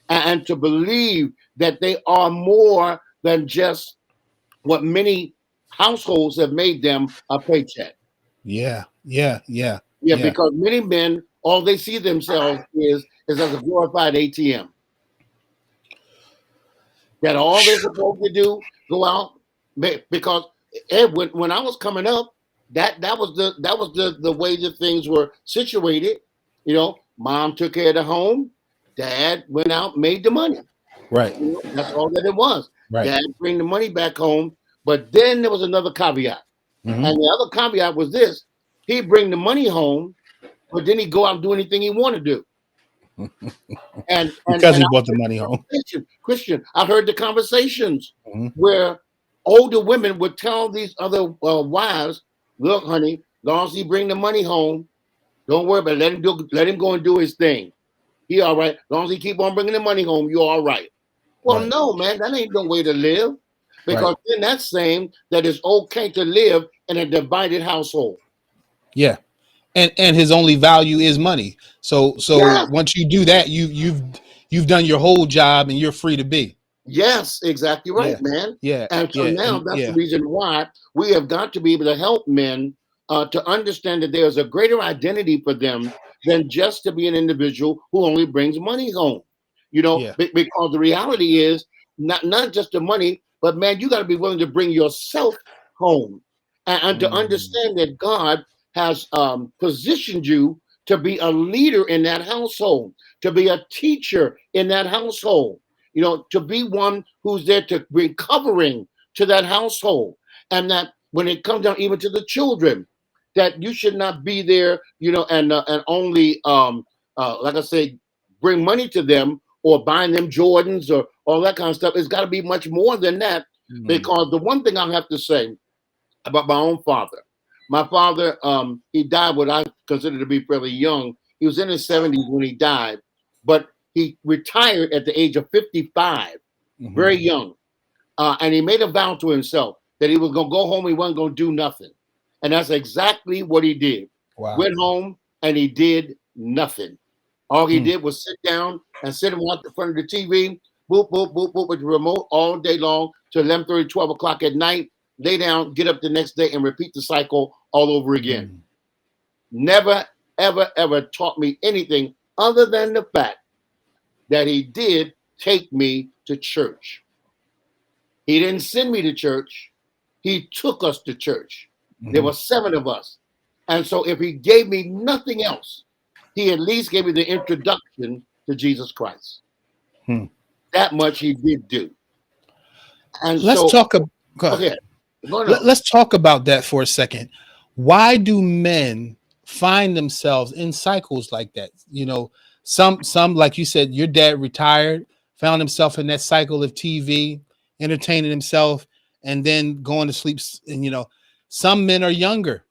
[SPEAKER 2] and to believe that they are more than just what many households have made them a paycheck.
[SPEAKER 1] Yeah.
[SPEAKER 2] Because many men, all they see themselves is as a glorified ATM. That all they're supposed to do, go out, Because when I was coming up, that was the way that things were situated. You know, mom took care of the home, dad went out, made the money.
[SPEAKER 1] Right.
[SPEAKER 2] You know, that's all that it was.
[SPEAKER 1] Right.
[SPEAKER 2] Dad bring the money back home, but then there was another caveat,
[SPEAKER 1] Hmm.
[SPEAKER 2] and the other caveat was this: he'd bring the money home, but then he'd go out and do anything he wanted to do. And
[SPEAKER 1] Because
[SPEAKER 2] I
[SPEAKER 1] he brought the
[SPEAKER 2] heard
[SPEAKER 1] money
[SPEAKER 2] the
[SPEAKER 1] home.
[SPEAKER 2] Christian, I heard the conversations
[SPEAKER 1] Hmm.
[SPEAKER 2] where older women would tell these other wives, "Look, honey, long as he bring the money home, don't worry about it. Let him go and do his thing. He all right. Long as he keep on bringing the money home, you're all right." Well,
[SPEAKER 1] Right.
[SPEAKER 2] no, man, that ain't no way to live.
[SPEAKER 1] Right.
[SPEAKER 2] Because then that's saying that it's okay to live in a divided household.
[SPEAKER 1] Yeah. And his only value is money. So
[SPEAKER 2] Yes.
[SPEAKER 1] once you do that, you've done your whole job and you're free to be.
[SPEAKER 2] Yes, exactly right,
[SPEAKER 1] Yeah.
[SPEAKER 2] man.
[SPEAKER 1] Yeah.
[SPEAKER 2] And so
[SPEAKER 1] Yeah.
[SPEAKER 2] now
[SPEAKER 1] And
[SPEAKER 2] that's the
[SPEAKER 1] yeah.
[SPEAKER 2] reason why we have got to be able to help men to understand that there's a greater identity for them than just to be an individual who only brings money home. You know,
[SPEAKER 1] Yeah.
[SPEAKER 2] because the reality is not just the money, but man, you got to be willing to bring yourself home and to
[SPEAKER 1] Mm.
[SPEAKER 2] understand that God has positioned you to be a leader in that household, to be a teacher in that household, you know, to be one who's there to bring covering to that household. And that when it comes down even to the children, that you should not be there, you know, and only like I say, bring money to them or buying them Jordans or all that kind of stuff. It's got to be much more than that.
[SPEAKER 1] Mm.
[SPEAKER 2] Because the one thing I have to say about my own father, my father, he died what I consider to be fairly young. He was in his 70s when he died, but he retired at the age of 55,
[SPEAKER 1] Hmm.
[SPEAKER 2] very young. And he made a vow to himself that he was going to go home, he wasn't going to do nothing. And that's exactly what he did.
[SPEAKER 1] Wow.
[SPEAKER 2] Went home and he did nothing. All he
[SPEAKER 1] Mm.
[SPEAKER 2] did was sit down and sit and watch the front of the TV, boop, boop, boop, boop with the remote all day long till 11:30, 12 o'clock at night, lay down, get up the next day and repeat the cycle all over again.
[SPEAKER 1] Mm.
[SPEAKER 2] Never, ever, ever taught me anything other than the fact that he did take me to church. He didn't send me to church. He took us to church. There
[SPEAKER 1] Hmm.
[SPEAKER 2] were 7 of us. And so if he gave me nothing else, he at least gave me the introduction to Jesus Christ.
[SPEAKER 1] Hmm.
[SPEAKER 2] That much he did do. And
[SPEAKER 1] Let's
[SPEAKER 2] so,
[SPEAKER 1] talk. Go ahead.
[SPEAKER 2] okay, no, no.
[SPEAKER 1] Let's talk about that for a second. Why do men find themselves in cycles like that? You know, some like you said, your dad retired, found himself in that cycle of TV, entertaining himself, and then going to sleep. And some men are younger,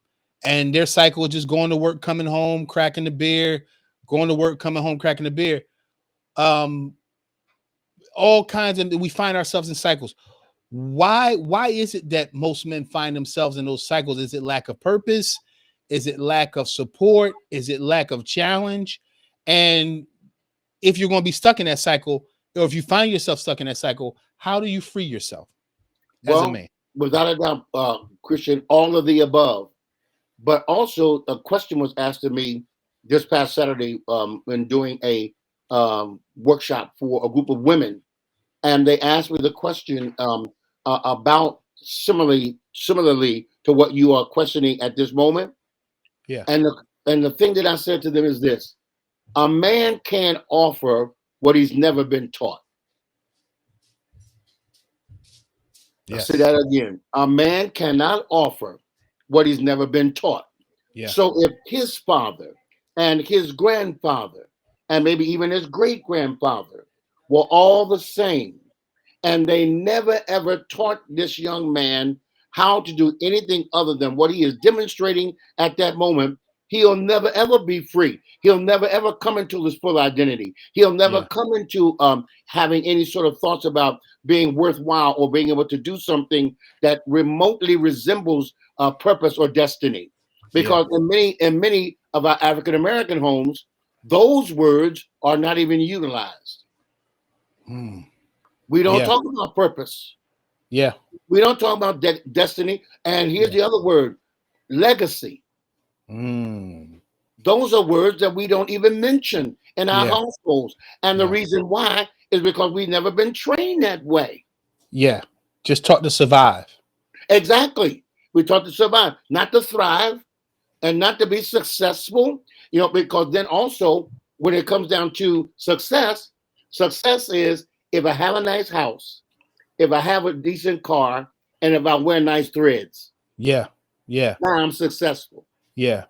[SPEAKER 1] and their cycle is just going to work, coming home, cracking the beer, going to work, coming home, cracking the beer. Um, all kinds of we find ourselves in cycles. Why is it that most men find themselves in those cycles? Is it lack of purpose? Is it lack of support? Is it lack of challenge? And if you're going to be stuck in that cycle, or if you find yourself stuck in that cycle, how do you free yourself as a
[SPEAKER 2] Well,
[SPEAKER 1] man?
[SPEAKER 2] without a doubt, Christian, all of the above. But also, a question was asked to me this past Saturday when doing a workshop for a group of women, and they asked me the question about similarly to what you are questioning at this moment.
[SPEAKER 1] Yeah.
[SPEAKER 2] And the thing that I said to them is this: a man can't offer what he's never been taught. I'll say
[SPEAKER 1] Yes.
[SPEAKER 2] that again. A man cannot offer what he's never been taught.
[SPEAKER 1] Yeah.
[SPEAKER 2] So if his father and his grandfather and maybe even his great grandfather were all the same, and they never ever taught this young man how to do anything other than what he is demonstrating at that moment, he'll never ever be free. He'll never ever come into his full identity. He'll never
[SPEAKER 1] Yeah.
[SPEAKER 2] come into having any sort of thoughts about being worthwhile or being able to do something that remotely resembles purpose or destiny.
[SPEAKER 1] Yeah.
[SPEAKER 2] Because in many of our African American homes, those words are not even utilized.
[SPEAKER 1] Mm.
[SPEAKER 2] We don't
[SPEAKER 1] Yeah.
[SPEAKER 2] talk about purpose.
[SPEAKER 1] Yeah.
[SPEAKER 2] We don't talk about destiny. And here's
[SPEAKER 1] Yeah.
[SPEAKER 2] the other word: legacy.
[SPEAKER 1] Mm.
[SPEAKER 2] Those are words that we don't even mention in our
[SPEAKER 1] Yeah.
[SPEAKER 2] households. And the
[SPEAKER 1] No.
[SPEAKER 2] reason why is because we've never been trained that way.
[SPEAKER 1] Yeah. Just taught to survive.
[SPEAKER 2] Exactly. We taught to survive, not to thrive and not to be successful. Because then also when it comes down to success, success is if I have a nice house, if I have a decent car, and if I wear nice threads.
[SPEAKER 1] Yeah. Yeah.
[SPEAKER 2] Now I'm successful.
[SPEAKER 1] Yeah.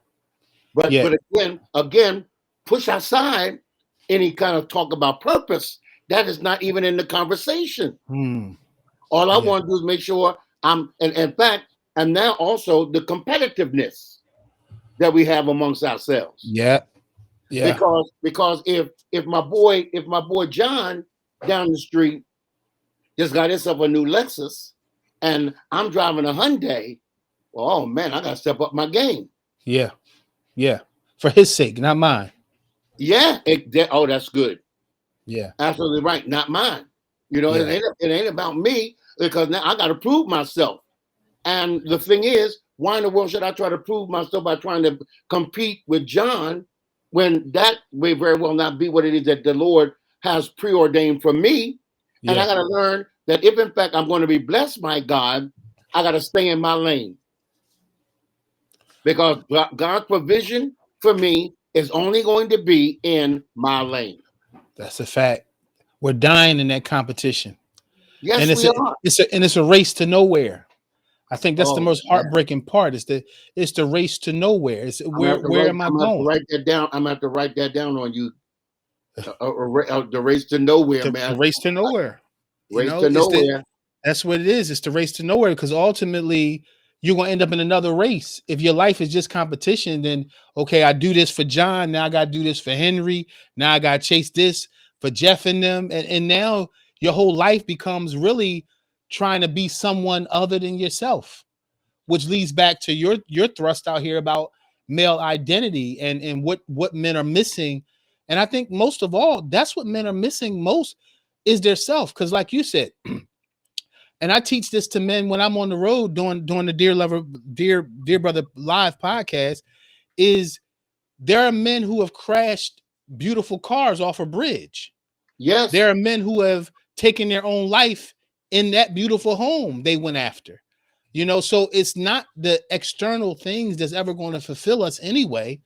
[SPEAKER 2] But
[SPEAKER 1] Yeah.
[SPEAKER 2] but again, push aside any kind of talk about purpose. That is not even in the conversation.
[SPEAKER 1] Hmm.
[SPEAKER 2] All I
[SPEAKER 1] Yeah.
[SPEAKER 2] want to do is make sure and in fact, and now also the competitiveness that we have amongst ourselves.
[SPEAKER 1] Yeah. Yeah.
[SPEAKER 2] Because if my boy John down the street just got himself a new Lexus and I'm driving a Hyundai, well, oh man, I gotta step up my game.
[SPEAKER 1] Yeah. Yeah. For his sake, not mine.
[SPEAKER 2] Yeah, that's good.
[SPEAKER 1] Yeah.
[SPEAKER 2] Absolutely right. Not mine.
[SPEAKER 1] Yeah.
[SPEAKER 2] It ain't about me because now I got to prove myself. And the thing is, why in the world should I try to prove myself by trying to compete with John when that may very well not be what it is that the Lord has preordained for me? And I
[SPEAKER 1] Yeah.
[SPEAKER 2] got to learn that if in fact I'm going to be blessed by God, I got to stay in my lane because God's provision for me is only going to be in my lane.
[SPEAKER 1] That's a fact. We're dying in that competition. And
[SPEAKER 2] Yes,
[SPEAKER 1] it's
[SPEAKER 2] we
[SPEAKER 1] a
[SPEAKER 2] are.
[SPEAKER 1] it's a race to nowhere. I think that's the
[SPEAKER 2] Oh,
[SPEAKER 1] most heartbreaking part. It's the race to nowhere. It's where am I
[SPEAKER 2] I'm gonna have to
[SPEAKER 1] going?
[SPEAKER 2] write that down. I'm gonna have to write that down on you. The race to nowhere,
[SPEAKER 1] The
[SPEAKER 2] man.
[SPEAKER 1] race to nowhere. You
[SPEAKER 2] Race
[SPEAKER 1] know,
[SPEAKER 2] to
[SPEAKER 1] it's the
[SPEAKER 2] nowhere.
[SPEAKER 1] that's what it is. It's the race to nowhere because ultimately you're gonna end up in another race. If your life is just competition, then okay, I do this for John, now I gotta do this for Henry, now I gotta chase this for Jeff and them, and now your whole life becomes really trying to be someone other than yourself, which leads back to your thrust out here about male identity and what men are missing. And I think most of all, that's what men are missing most is their self. Because like you said, and I teach this to men when I'm on the road doing the Dear Brother Live podcast, is there are men who have crashed beautiful cars off a bridge.
[SPEAKER 2] Yes.
[SPEAKER 1] There are men who have taken their own life in that beautiful home they went after. So it's not the external things that's ever going to fulfill us anyway.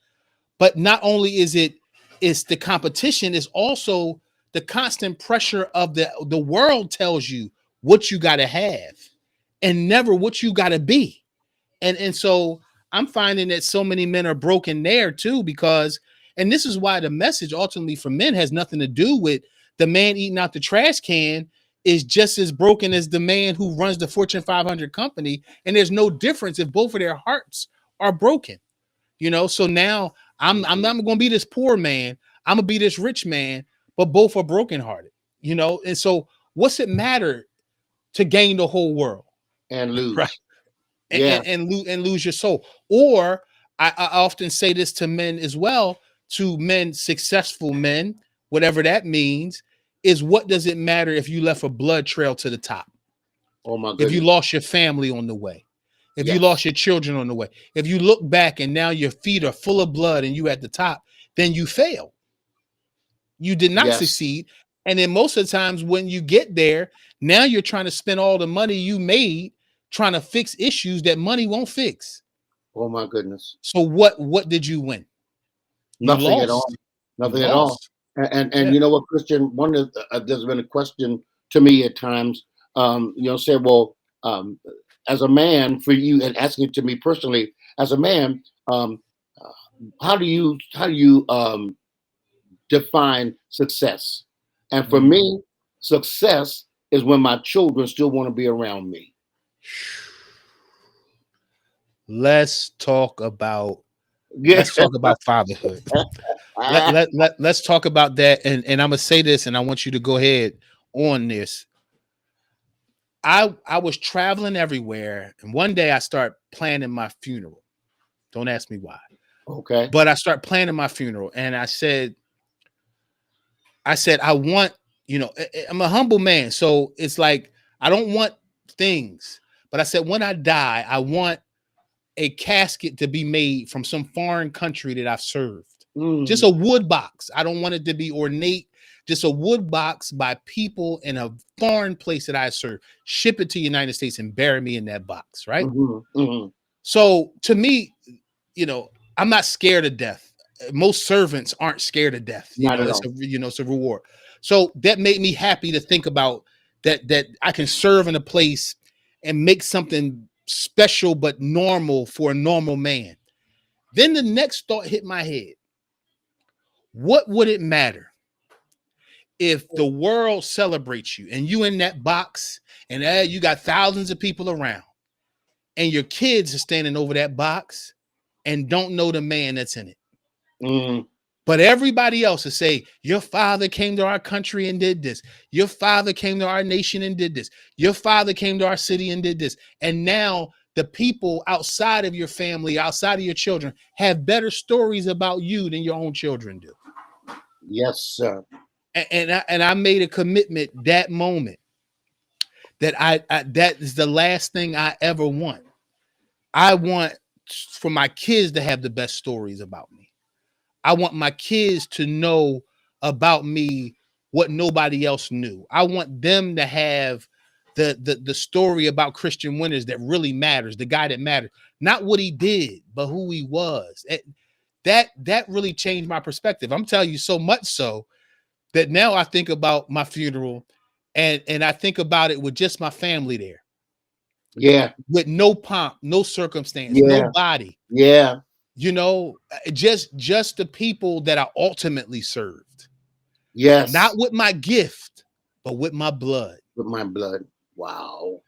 [SPEAKER 1] But not only it's the competition, it's also the constant pressure of the world tells you what you got to have and never what you got to be. And so I'm finding that so many men are broken there too, because, and this is why the message ultimately for men has nothing to do with the man eating out the trash can is just as broken as the man who runs the Fortune 500 company. And there's no difference if both of their hearts are broken. So now I'm not going to be this poor man. I'm going to be this rich man, but both are brokenhearted. And so what's it matter to gain the whole world,
[SPEAKER 2] And
[SPEAKER 1] right?
[SPEAKER 2] lose.
[SPEAKER 1] and
[SPEAKER 2] Yeah.
[SPEAKER 1] and, and lose your soul. Or I often say this to men as well, to men, successful men, whatever that means, is what does it matter if you left a blood trail to the top?
[SPEAKER 2] Oh my
[SPEAKER 1] If you
[SPEAKER 2] goodness.
[SPEAKER 1] lost your family on the way, if you
[SPEAKER 2] Yes.
[SPEAKER 1] lost your children on the way, if you look back and now your feet are full of blood and you at the top, then you fail. You did not
[SPEAKER 2] Yes.
[SPEAKER 1] succeed. And then most of the times when you get there, now you're trying to spend all the money you made trying to fix issues that money won't fix.
[SPEAKER 2] Oh my goodness.
[SPEAKER 1] So what did you win? You
[SPEAKER 2] Nothing at all.
[SPEAKER 1] lost. You
[SPEAKER 2] Nothing at all.
[SPEAKER 1] lost.
[SPEAKER 2] And
[SPEAKER 1] Yeah.
[SPEAKER 2] you know what, Christian? One of there's been a question to me at times. Say, well, as a man, for you, and asking it to me personally, as a man, how do you define success? And for
[SPEAKER 1] Mm.
[SPEAKER 2] me, success is when my children still want to be around me.
[SPEAKER 1] Let's talk about
[SPEAKER 2] Yeah.
[SPEAKER 1] let's talk about fatherhood. Let's talk about that. And I'm gonna say this, and I want you to go ahead on this. I was traveling everywhere, and one day I start planning my funeral. Don't ask me why.
[SPEAKER 2] Okay.
[SPEAKER 1] But I start planning my funeral, and I said, I want, I'm a humble man. So it's like, I don't want things. But I said, when I die, I want a casket to be made from some foreign country that I've served. Just
[SPEAKER 2] Mm,
[SPEAKER 1] a wood box. I don't want it to be ornate. just a wood box by people in a foreign place that I serve, ship it to the United States and bury me in that box, right? So to me, I'm not scared of death. Most servants aren't scared of death.
[SPEAKER 2] Not at
[SPEAKER 1] It's
[SPEAKER 2] all.
[SPEAKER 1] it's a reward. So that made me happy to think about that I can serve in a place and make something special but normal for a normal man. Then the next thought hit my head. What would it matter if the world celebrates you and you in that box and you got thousands of people around and your kids are standing over that box and don't know the man that's in it?
[SPEAKER 2] Mm.
[SPEAKER 1] But everybody else will say, your father came to our country and did this. Your father came to our nation and did this. Your father came to our city and did this. And now the people outside of your family, outside of your children, have better stories about you than your own children do.
[SPEAKER 2] Yes, sir.
[SPEAKER 1] And I made a commitment that moment that I that is the last thing I ever want. I want for my kids to have the best stories about me. I want my kids to know about me what nobody else knew. I want them to have the story about Christian Winters that really matters, the guy that mattered, not what he did, but who he was. That really changed my perspective. I'm telling you, so much so that now I think about my funeral and I think about it with just my family there,
[SPEAKER 2] Yeah.
[SPEAKER 1] with no pomp, no circumstance,
[SPEAKER 2] Yeah.
[SPEAKER 1] nobody.
[SPEAKER 2] Yeah.
[SPEAKER 1] Just the people that I ultimately served, not
[SPEAKER 2] Yes.
[SPEAKER 1] with my gift, but with my blood.
[SPEAKER 2] With my blood. Wow.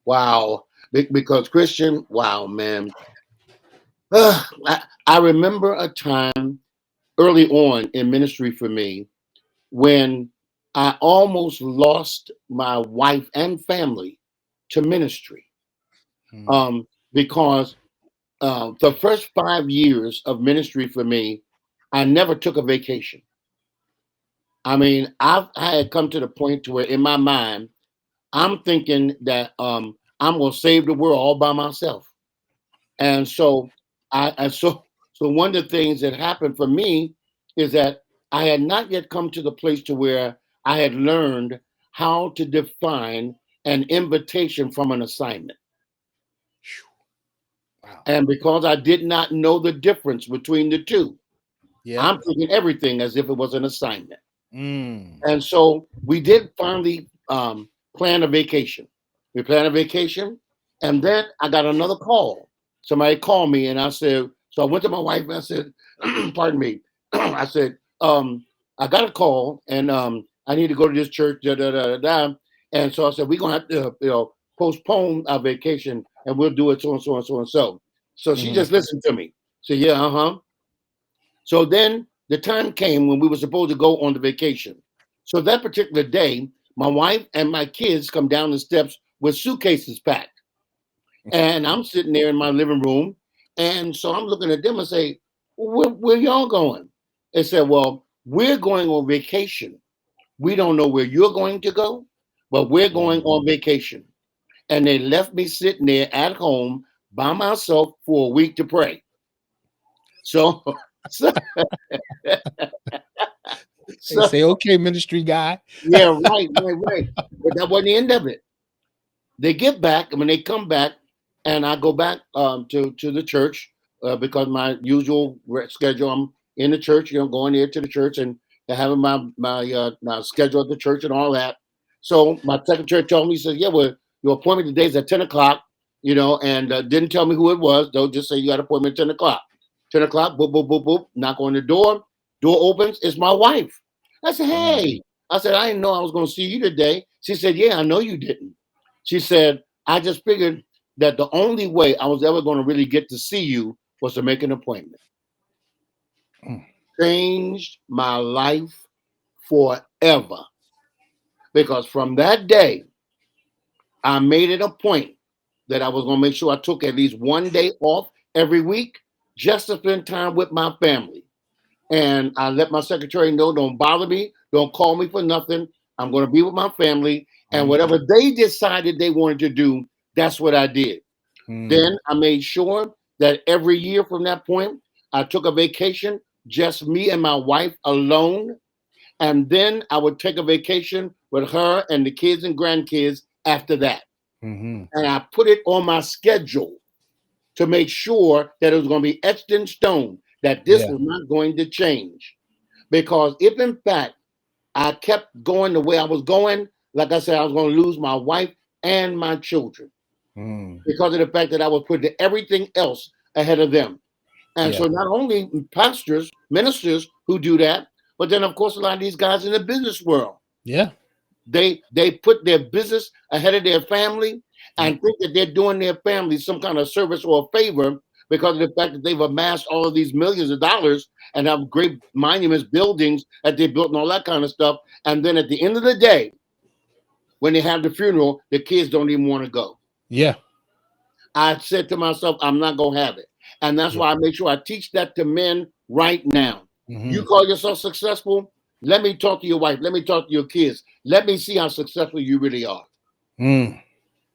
[SPEAKER 2] Wow. Because Christian, wow, man. I remember a time early on in ministry for me when I almost lost my wife and family to ministry.
[SPEAKER 1] Hmm.
[SPEAKER 2] Because the first 5 years of ministry for me, I never took a vacation. I mean, I had come to the point to where in my mind, I'm thinking that I'm gonna save the world all by myself. And so so one of the things that happened for me is that I had not yet come to the place to where I had learned how to define an invitation from an assignment.
[SPEAKER 1] Wow.
[SPEAKER 2] And because I did not know the difference between the two,
[SPEAKER 1] Yep.
[SPEAKER 2] I'm taking everything as if it was an assignment.
[SPEAKER 1] Mm.
[SPEAKER 2] And so we did finally plan a vacation. We planned a vacation, and then I got another call. Somebody called me, and I said, so I went to my wife and I said, pardon me, I said, I got a call, and I need to go to this church, da da da da da. And so I said, we're gonna have to, postpone our vacation, and we'll do it so and so and so and so. So she
[SPEAKER 1] Mhm.
[SPEAKER 2] just listened to me. Said, yeah, uh-huh. So then the time came when we were supposed to go on the vacation. So that particular day, my wife and my kids come down the steps with suitcases packed. And I'm sitting there in my living room. And so I'm looking at them and say, where y'all going? They said, well, we're going on vacation. We don't know where you're going to go, but we're going
[SPEAKER 1] Mhm.
[SPEAKER 2] on vacation. And they left me sitting there at home by myself for a week to pray. So, so,
[SPEAKER 1] They
[SPEAKER 2] so
[SPEAKER 1] say, okay, ministry guy.
[SPEAKER 2] yeah, right. But that wasn't the end of it. They get back, and when they come back, and I go back to the church because my usual schedule, I'm in the church, going there to the church and having my schedule at the church and all that. So my secretary told me, he said, yeah, well, your appointment today is at 10 o'clock, and didn't tell me who it was. They'll just say you got an appointment at 10 o'clock. 10 o'clock, boop, boop, boop, boop, knock on the door. Door opens, it's my wife. I said,
[SPEAKER 1] Mm.
[SPEAKER 2] hey. I said, I didn't know I was going to see you today. She said, yeah, I know you didn't. She said, I just figured that the only way I was ever going to really get to see you was to make an appointment.
[SPEAKER 1] Mm.
[SPEAKER 2] Changed my life forever. Because from that day, I made it a point that I was going to make sure I took at least one day off every week just to spend time with my family. And I let my secretary know, don't bother me, don't call me for nothing. I'm going to be with my family. And
[SPEAKER 1] Mhm.
[SPEAKER 2] whatever they decided they wanted to do, that's what I did. Then
[SPEAKER 1] Mm.
[SPEAKER 2] I made sure that every year from that point, I took a vacation, just me and my wife alone. And then I would take a vacation with her and the kids and grandkids after that.
[SPEAKER 1] Mm-hmm.
[SPEAKER 2] And I put it on my schedule to make sure that it was going to be etched in stone, that this
[SPEAKER 1] Yeah.
[SPEAKER 2] was not going to change. Because if in fact I kept going the way I was going, like I said, I was going to lose my wife and my children
[SPEAKER 1] Mm.
[SPEAKER 2] because of the fact that I was putting everything else ahead of them. And
[SPEAKER 1] Yeah.
[SPEAKER 2] so not only pastors, ministers who do that, but then of course a lot of these guys in the business world.
[SPEAKER 1] Yeah.
[SPEAKER 2] They put their business ahead of their family
[SPEAKER 1] Yep.
[SPEAKER 2] and think that they're doing their family some kind of service or a favor because of the fact that they've amassed all of these millions of dollars and have great monuments, buildings that they built and all that kind of stuff. And then at the end of the day, when they have the funeral, the kids don't even want to go.
[SPEAKER 1] Yeah.
[SPEAKER 2] I said to myself, I'm not going to have it. And that's
[SPEAKER 1] Yeah.
[SPEAKER 2] why I make sure I teach that to men right now. You
[SPEAKER 1] Mm-hmm.
[SPEAKER 2] call yourself successful? Let me talk to your wife. Let me talk to your kids. Let me see how successful you really are.
[SPEAKER 1] Mm.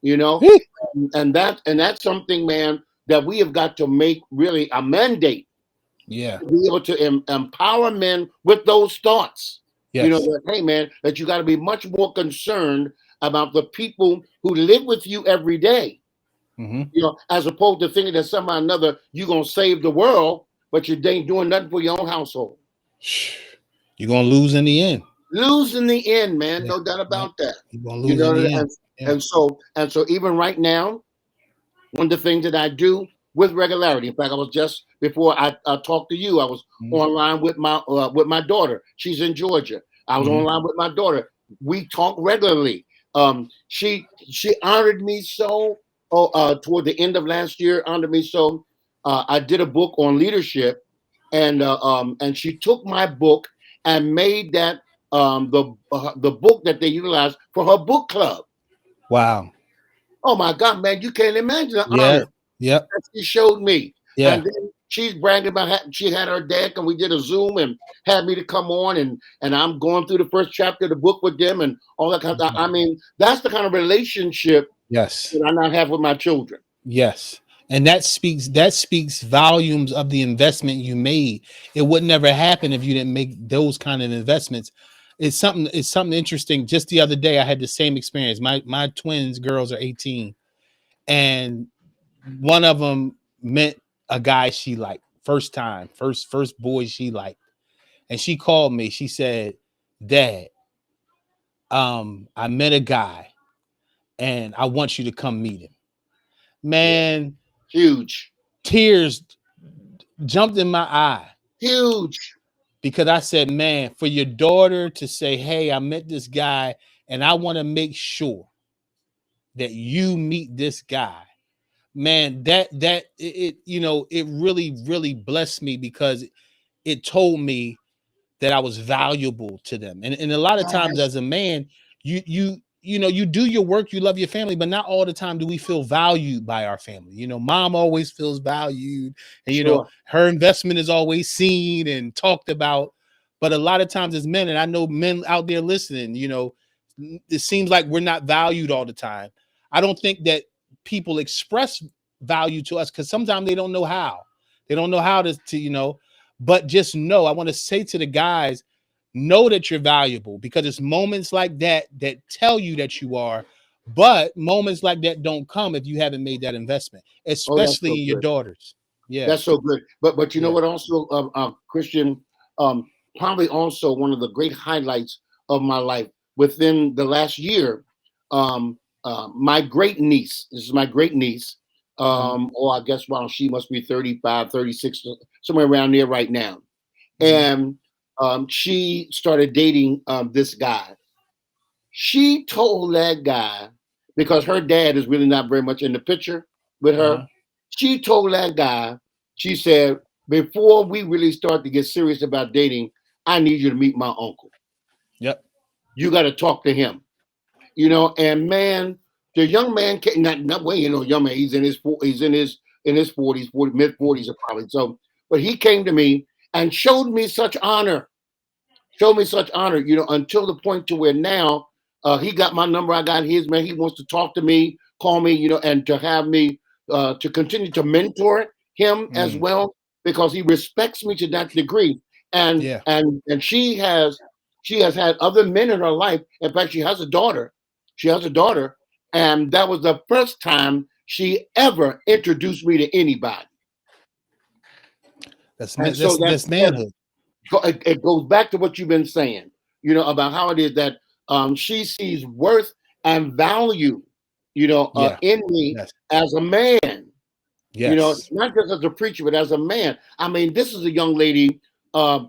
[SPEAKER 2] You know,
[SPEAKER 1] Whew.
[SPEAKER 2] and that's something, man, that we have got to make really a mandate
[SPEAKER 1] Yeah.
[SPEAKER 2] to be able to empower men with those thoughts. You know,
[SPEAKER 1] Yes.
[SPEAKER 2] that hey, man, that you got to be much more concerned about the people who live with you every day.
[SPEAKER 1] Mm-hmm.
[SPEAKER 2] You know, as opposed to thinking that somehow or another you're gonna save the world, but you ain't doing nothing for your own household.
[SPEAKER 1] You're gonna lose in the end.
[SPEAKER 2] Lose in the end, man,
[SPEAKER 1] Yeah.
[SPEAKER 2] no doubt
[SPEAKER 1] Yep.
[SPEAKER 2] about that.
[SPEAKER 1] You're gonna
[SPEAKER 2] You
[SPEAKER 1] lose in
[SPEAKER 2] know,
[SPEAKER 1] the end.
[SPEAKER 2] and,
[SPEAKER 1] Yeah.
[SPEAKER 2] and so even right now, one of the things that I do with regularity. In fact, I was just before I talked to you, I was
[SPEAKER 1] Mm-hmm.
[SPEAKER 2] online with my daughter. She's in Georgia. I was
[SPEAKER 1] Mm-hmm.
[SPEAKER 2] online with my daughter. We talk regularly. She honored me so. Toward the end of last year, honored me so. I did a book on leadership, and she took my book and made that the book that they utilized for her book club.
[SPEAKER 1] Wow.
[SPEAKER 2] Oh my God, man, you can't imagine the
[SPEAKER 1] Yeah.
[SPEAKER 2] honor
[SPEAKER 1] Yep.
[SPEAKER 2] that she showed me. And
[SPEAKER 1] Yeah.
[SPEAKER 2] then she's bragging about she had her deck and we did a Zoom and had me to come on and I'm going through the first chapter of the book with them and all that kind of stuff.
[SPEAKER 1] Mhm.
[SPEAKER 2] I mean, that's the kind of relationship
[SPEAKER 1] Yes.
[SPEAKER 2] that I now have with my children.
[SPEAKER 1] Yes. And that speaks volumes of the investment you made. It would never happen if you didn't make those kind of investments. It's something interesting. Just the other day I had the same experience. My twins girls are 18 and one of them met a guy she liked. First time, first boy she liked. And she called me. She said, "Dad, I met a guy and I want you to come meet him."
[SPEAKER 2] Yeah.
[SPEAKER 1] Man,
[SPEAKER 2] Huge.
[SPEAKER 1] tears jumped in my eye
[SPEAKER 2] Huge.
[SPEAKER 1] because I said, man, for your daughter to say, hey, I met this guy and I want to make sure that you meet this guy. Man, it really blessed me because it told me that I was valuable to them. And a lot of times
[SPEAKER 2] Yes.
[SPEAKER 1] as a man, you do your work, you love your family, but not all the time do we feel valued by our family. Mom always feels valued, and
[SPEAKER 2] Sure.
[SPEAKER 1] her investment is always seen and talked about. But a lot of times as men, and I know men out there listening, it seems like we're not valued all the time. I don't think that people express value to us because sometimes they don't know how. They don't know how to. But just know, I want to say to the guys, know that you're valuable because it's moments like that that tell you that you are. But moments like that don't come if you haven't made that investment,
[SPEAKER 2] Oh, that's so
[SPEAKER 1] especially in your
[SPEAKER 2] good.
[SPEAKER 1] daughters. Yeah,
[SPEAKER 2] That's so good. But you know
[SPEAKER 1] yeah.
[SPEAKER 2] what? Also, Christian, probably also one of the great highlights of my life within the last year. My great niece. This is my great niece.
[SPEAKER 1] Mhm,
[SPEAKER 2] Or I guess well, she must be 35, 36, somewhere around there right now.
[SPEAKER 1] mhm,
[SPEAKER 2] And she started dating this guy. She told that guy because her dad is really not very much in the picture with her.
[SPEAKER 1] uh-huh.
[SPEAKER 2] She told that guy, she said, before we really start to get serious about dating, I need you to meet my uncle.
[SPEAKER 1] Yep.
[SPEAKER 2] You got to talk to him, And man, the young man can't not way, young man. He's in his 40s, mid 40s probably. So, but he came to me and showed me such honor, until the point to where now he got my number, I got his, man. He wants to talk to me, call me, and to have me to continue to mentor him as
[SPEAKER 1] Mm,
[SPEAKER 2] well because he respects me to that degree. And
[SPEAKER 1] yeah.
[SPEAKER 2] and and she has She has had other men in her life. In fact, she has a daughter. She has a daughter, and that was the first time she ever introduced me to anybody. And so
[SPEAKER 1] That's manhood.
[SPEAKER 2] it goes back to what you've been saying, about how it is that she sees worth and value,
[SPEAKER 1] Yeah.
[SPEAKER 2] in me
[SPEAKER 1] Yes.
[SPEAKER 2] as a man.
[SPEAKER 1] Yes.
[SPEAKER 2] Not just as a preacher, but as a man. I mean, this is a young lady,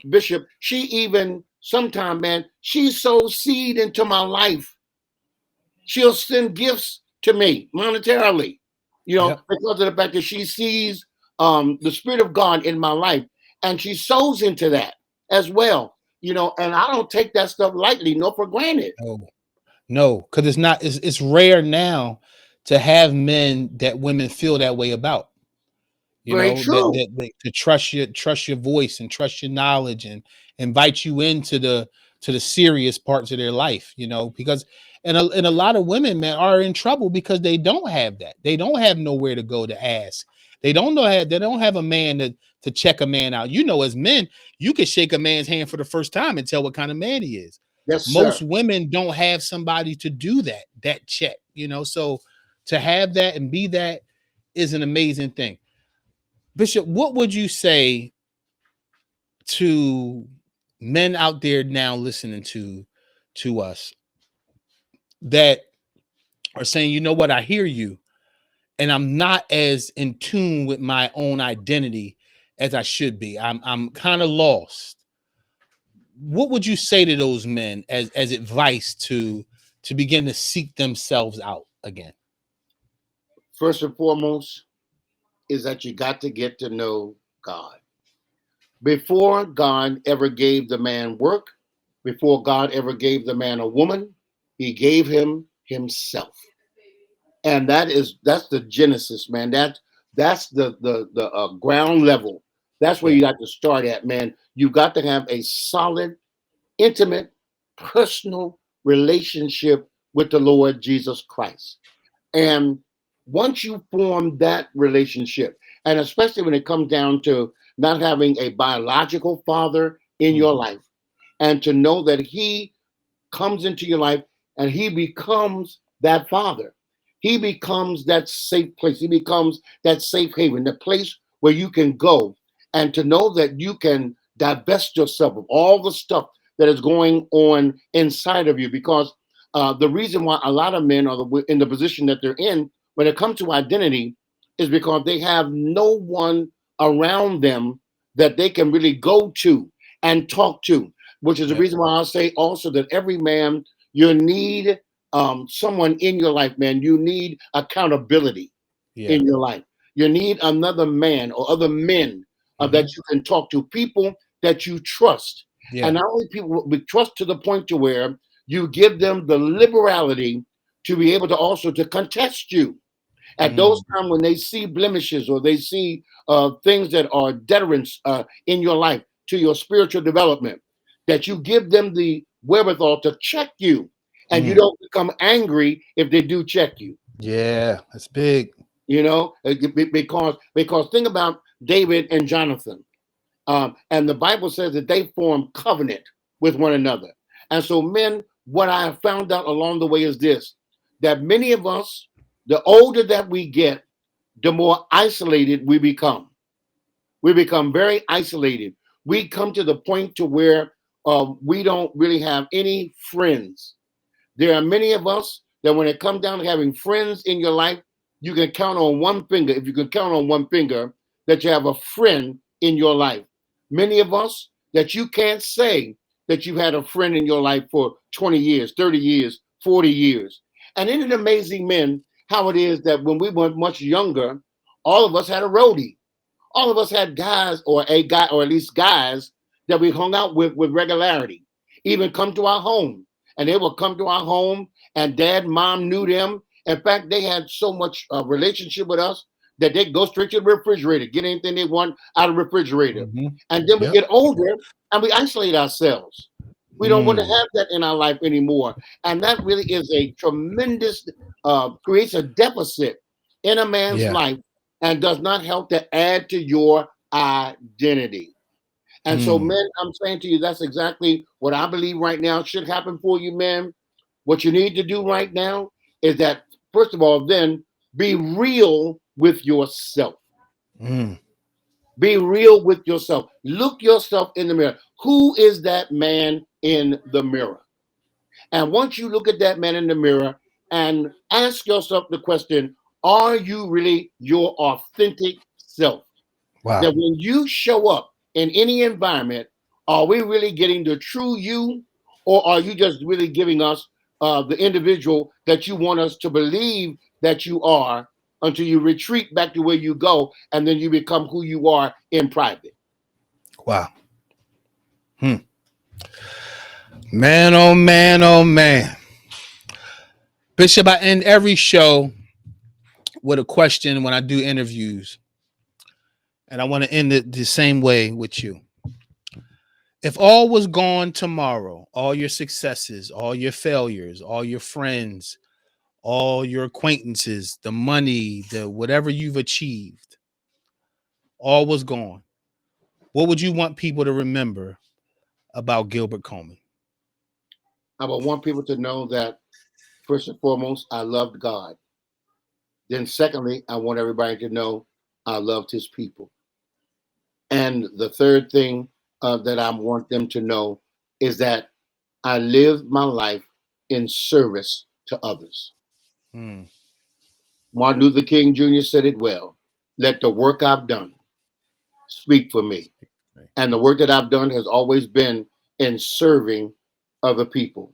[SPEAKER 2] Bishop. She even sometimes, man, she sows seed into my life. She'll send gifts to me monetarily,
[SPEAKER 1] Yep.
[SPEAKER 2] because of the fact that she sees the Spirit of God in my life, and she sows into that as well. And I don't take that stuff lightly, no, for granted.
[SPEAKER 1] No. No, because it's not. It's rare now to have men that women feel that way about.
[SPEAKER 2] Very true.
[SPEAKER 1] To trust your voice and trust your knowledge and invite you into the serious parts of their life, because and a lot of women, man, are in trouble because they don't have that. They don't have nowhere to go to ask. They don't have a man to check a man out. As men, you could shake a man's hand for the first time and tell what kind of man he is.
[SPEAKER 2] Yes,
[SPEAKER 1] Most
[SPEAKER 2] sir.
[SPEAKER 1] women don't have somebody to do that check, so to have that and be that is an amazing thing. Bishop, what would you say to men out there now listening to us that are saying, you know what, I hear you, and I'm not as in tune with my own identity as I should be. I'm kind of lost. What would you say to those men as advice to begin to seek themselves out again?
[SPEAKER 2] First and foremost is that you got to get to know God. Before God ever gave the man work, before God ever gave the man a woman, he gave him himself. And that's the genesis, man. That's the ground level. That's where
[SPEAKER 1] Yeah.
[SPEAKER 2] you got to start at, man. You got to have a solid, intimate, personal relationship with the Lord Jesus Christ. And once you form that relationship, and especially when it comes down to not having a biological father in your
[SPEAKER 1] Mhm.
[SPEAKER 2] life, and to know that he comes into your life and he becomes that father. He becomes that safe place. He becomes that safe haven, the place where you can go and to know that you can divest yourself of all the stuff that is going on inside of you. Because the reason why a lot of men are in the position that they're in when it comes to identity is because they have no one around them that they can really go to and talk to, which is the
[SPEAKER 1] Yep.
[SPEAKER 2] reason why I'll say also that every man, you need someone in your life, man. You need accountability
[SPEAKER 1] Yeah.
[SPEAKER 2] in your life. You need another man or other men that
[SPEAKER 1] Hmm.
[SPEAKER 2] you can talk to, people that you trust. And
[SPEAKER 1] Yeah.
[SPEAKER 2] not only people we trust to the point to where you give them the liberality to be able to also to contest you at those
[SPEAKER 1] Mm.
[SPEAKER 2] times when they see blemishes or they see things that are deterrents in your life to your spiritual development, that you give them the wherewithal to check you and you
[SPEAKER 1] Mm.
[SPEAKER 2] don't become angry if they do check you.
[SPEAKER 1] Yeah, that's big.
[SPEAKER 2] Because think about David and Jonathan. And the Bible says that they form covenant with one another. And so, men, what I have found out along the way is this, that many of us, the older that we get, the more isolated we become. We become very isolated. We come to the point to where we don't really have any friends. There are many of us that when it comes down to having friends in your life, you can count on one finger. If you can count on one finger, that you have a friend in your life. Many of us that you can't say that you've had a friend in your life for 20 years, 30 years, 40 years. And isn't it amazing, men, how it is that when we were much younger, all of us had a roadie. All of us had guys or a guy or at least guys that we hung out with regularity, even come to our home. And they would come to our home and dad, mom knew them. In fact, they had so much relationship with us that they go straight to the refrigerator, get anything they want out of the refrigerator.
[SPEAKER 1] Hmm.
[SPEAKER 2] And then we
[SPEAKER 1] Yep.
[SPEAKER 2] get older and we isolate ourselves. We don't want to
[SPEAKER 1] Mm.
[SPEAKER 2] have that in our life anymore. And that really is a tremendous, creates a deficit in a man's
[SPEAKER 1] Yeah.
[SPEAKER 2] life and does not help to add to your identity. And so, men, I'm saying to you, that's exactly what I believe right now should happen for you, men. What you need to do right now is that, first of all, then be real with yourself.
[SPEAKER 1] Mm.
[SPEAKER 2] Be real with yourself. Look yourself in the mirror. Who is that man in the mirror? And once you look at that man in the mirror and ask yourself the question, are you really your authentic self?
[SPEAKER 1] Wow.
[SPEAKER 2] That when you show up in any environment, are we really getting the true you, or are you just really giving us the individual that you want us to believe that you are until you retreat back to where you go and then you become who you are in private?
[SPEAKER 1] Wow. Man, oh man, oh man. Bishop, I end every show with a question when I do interviews. And I want to end it the same way with you. If all was gone tomorrow, all your successes, all your failures, all your friends, all your acquaintances, the money, the whatever you've achieved, all was gone, what would you want people to remember about Gilbert Coleman?
[SPEAKER 2] I would want people to know that, first and foremost, I loved God. Then, secondly, I want everybody to know I loved his people. And the third thing that I want them to know is that I lived my life in service to others.
[SPEAKER 1] Hmm.
[SPEAKER 2] Martin Luther King Jr. said it well. Let the work I've done speak for me. And the work that I've done has always been in serving other people.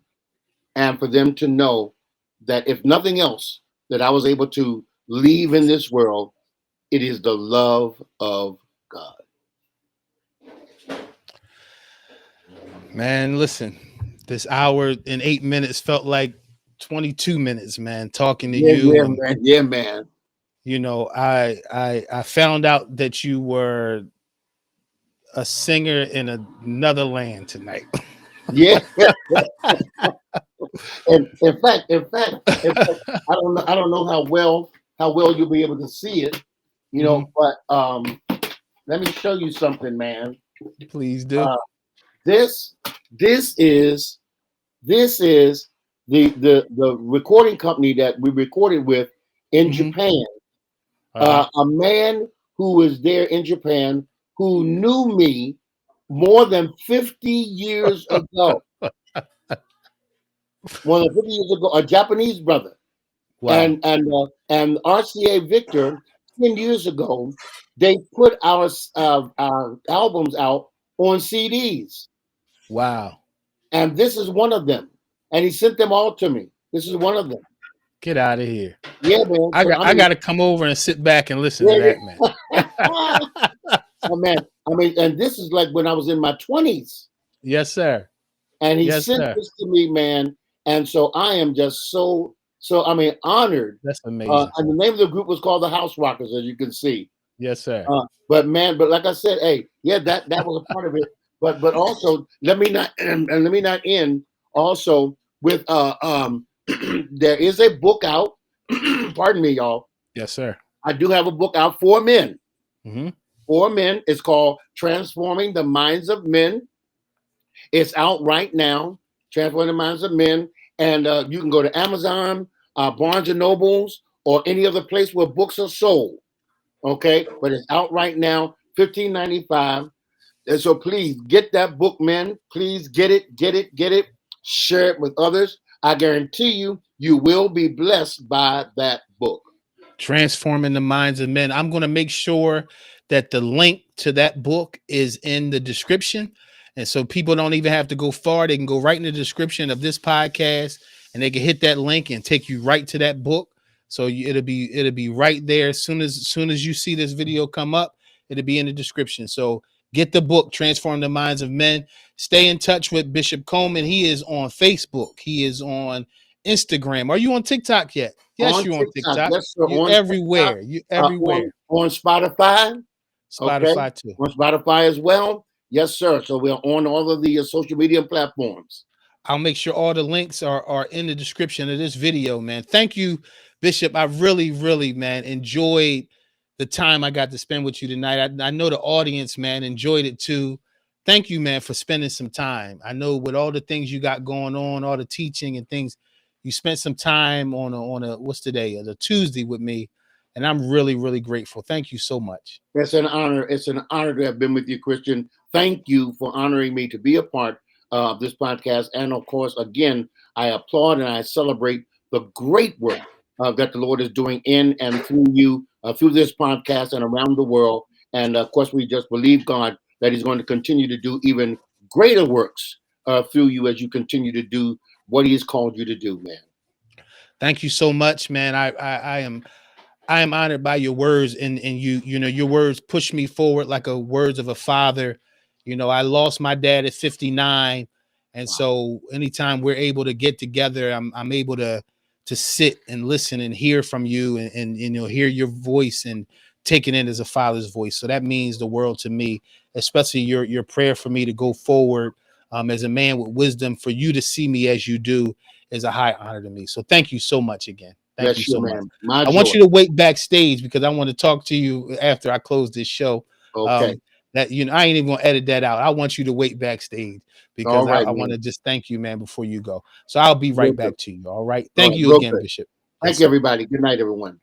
[SPEAKER 2] And for them to know that if nothing else, that I was able to leave in this world, it is the love of God.
[SPEAKER 1] Man, listen, this hour and 8 minutes felt like 22 minutes, man, talking to
[SPEAKER 2] Yeah,
[SPEAKER 1] you.
[SPEAKER 2] yeah,
[SPEAKER 1] And,
[SPEAKER 2] man. Yeah, man.
[SPEAKER 1] you know, I found out that you were a singer in another land tonight.
[SPEAKER 2] Yeah. In fact, I don't know how well you'll be able to see it,
[SPEAKER 1] Mhm.
[SPEAKER 2] but let me show you something, man.
[SPEAKER 1] Please do.
[SPEAKER 2] Uh, this this is this is the recording company that we recorded with in
[SPEAKER 1] Hmm.
[SPEAKER 2] Japan.
[SPEAKER 1] Uh-huh.
[SPEAKER 2] A man who was there in Japan who knew me more than 50 years ago. More than 50 years ago, a Japanese brother.
[SPEAKER 1] Wow.
[SPEAKER 2] And RCA Victor 10 years ago, they put our albums out on CDs,
[SPEAKER 1] Wow.
[SPEAKER 2] and this is one of them. And he sent them all to me. This is one of them.
[SPEAKER 1] Get out of here.
[SPEAKER 2] Yeah, man.
[SPEAKER 1] I
[SPEAKER 2] So
[SPEAKER 1] got
[SPEAKER 2] I
[SPEAKER 1] I
[SPEAKER 2] mean,
[SPEAKER 1] got to come over and sit back and listen to
[SPEAKER 2] yeah,
[SPEAKER 1] that, man.
[SPEAKER 2] yeah. Oh man, I mean, and this is like when I was in my 20s,
[SPEAKER 1] Yes, sir.
[SPEAKER 2] and he
[SPEAKER 1] Yes,
[SPEAKER 2] sent
[SPEAKER 1] sir.
[SPEAKER 2] this to me, man. And so I am just so I mean honored.
[SPEAKER 1] That's amazing.
[SPEAKER 2] And the name of the group was called the House Rockers, as you can see.
[SPEAKER 1] Yes, sir.
[SPEAKER 2] But man, but like I said, hey, yeah, that was a part of it. But also let me not and let me not end also with there is a book out. Pardon me, y'all.
[SPEAKER 1] Yes, sir.
[SPEAKER 2] I do have a book out for men.
[SPEAKER 1] Hmm.
[SPEAKER 2] For men, it's called Transforming the Minds of Men. It's out right now, Transforming the Minds of Men, and you can go to Amazon, Barnes and Nobles, or any other place where books are sold. Okay, but it's out right now, 15.95. And so please get that book, man. Please get it, get it, get it. Share it with others. I guarantee you, you will be blessed by that book.
[SPEAKER 1] Transforming the Minds of Men. I'm going to make sure that the link to that book is in the description. And so people don't even have to go far. They can go right in the description of this podcast and they can hit that link and take you right to that book. So it'll be right there as soon as you see this video come up, it'll be in the description. So get the book, Transform the Minds of Men. Stay in touch with Bishop Coleman. He is on Facebook. He is on Instagram. Are you on TikTok yet? Yes,
[SPEAKER 2] On
[SPEAKER 1] you're on
[SPEAKER 2] TikTok,
[SPEAKER 1] TikTok.
[SPEAKER 2] yes, sir.
[SPEAKER 1] You
[SPEAKER 2] On TikTok,
[SPEAKER 1] everywhere. You everywhere.
[SPEAKER 2] on Spotify, okay,
[SPEAKER 1] Spotify too.
[SPEAKER 2] on Spotify as well. Yes, sir. So we're on all of the social media platforms.
[SPEAKER 1] I'll make sure all the links are in the description of this video, man. Thank you, Bishop. I really, really, man, enjoyed the time I got to spend with you tonight. I know the audience, man, enjoyed it too. thank you, man, for spending some time. I know with all the things you got going on, all the teaching and things, you spent some time on a what's today, the Tuesday with me, and I'm really really grateful. Thank you so much.
[SPEAKER 2] It's an honor. It's an honor to have been with you, Christian. Thank you for honoring me to be a part of this podcast. And of course, again, I applaud and I celebrate the great work that the Lord is doing in and through you, through this podcast and around the world. And of course, we just believe God that He's going to continue to do even greater works through you as you continue to do what He has called you to do, man.
[SPEAKER 1] Thank you so much, man. I am honored by your words, and you know your words push me forward like a words of a father. You know, I lost my dad at 59, and
[SPEAKER 2] Wow.
[SPEAKER 1] so anytime we're able to get together, I'm able to sit and listen and hear from you, and you know hear your voice and take it in as a father's voice. So that means the world to me, especially your prayer for me to go forward as a man with wisdom. For you to see me as you do is a high honor to me. So thank you so much again. Thank you
[SPEAKER 2] Bless you,
[SPEAKER 1] so much.
[SPEAKER 2] man. My
[SPEAKER 1] I want
[SPEAKER 2] joy.
[SPEAKER 1] you to wait backstage because I want to talk to you after I close this show.
[SPEAKER 2] Okay.
[SPEAKER 1] Um, that you know, I ain't even gonna edit that out. I want you to wait backstage because
[SPEAKER 2] All right,
[SPEAKER 1] I want
[SPEAKER 2] man.
[SPEAKER 1] to just thank you, man, before you go. So I'll be right
[SPEAKER 2] Real good.
[SPEAKER 1] back to you. All right.
[SPEAKER 2] All
[SPEAKER 1] Thank
[SPEAKER 2] right.
[SPEAKER 1] you
[SPEAKER 2] Real
[SPEAKER 1] again,
[SPEAKER 2] good.
[SPEAKER 1] Bishop.
[SPEAKER 2] Thank
[SPEAKER 1] Yes,
[SPEAKER 2] you,
[SPEAKER 1] sir.
[SPEAKER 2] everybody. Good night, everyone.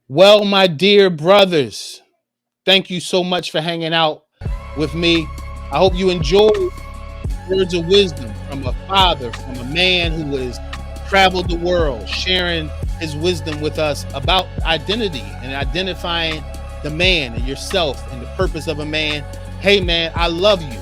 [SPEAKER 1] Well, my dear brothers, thank you so much for hanging out with me. I hope you enjoyed words of wisdom from a father, from a man who has traveled the world, sharing his wisdom with us about identity and identifying the man and yourself and the purpose of a man. Hey, man, I love you.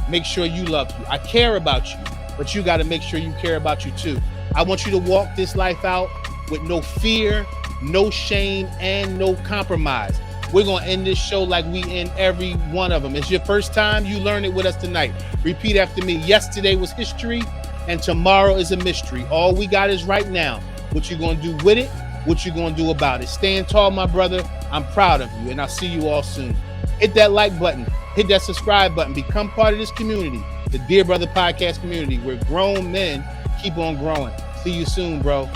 [SPEAKER 1] Make sure you love you. I care about you, but you got to make sure you care about you too. I want you to walk this life out with no fear, no shame, and no compromise. We're going to end this show like we end every one of them. It's your first time, you learn it with us tonight. Repeat after me. Yesterday was history, and tomorrow is a mystery. All we got is right now. What you going to do with it, what you going to do about it. Stand tall, my brother. I'm proud of you, and I'll see you all soon. Hit that like button. Hit that subscribe button. Become part of this community, the Dear Brother Podcast community, where grown men keep on growing. See you soon, bro.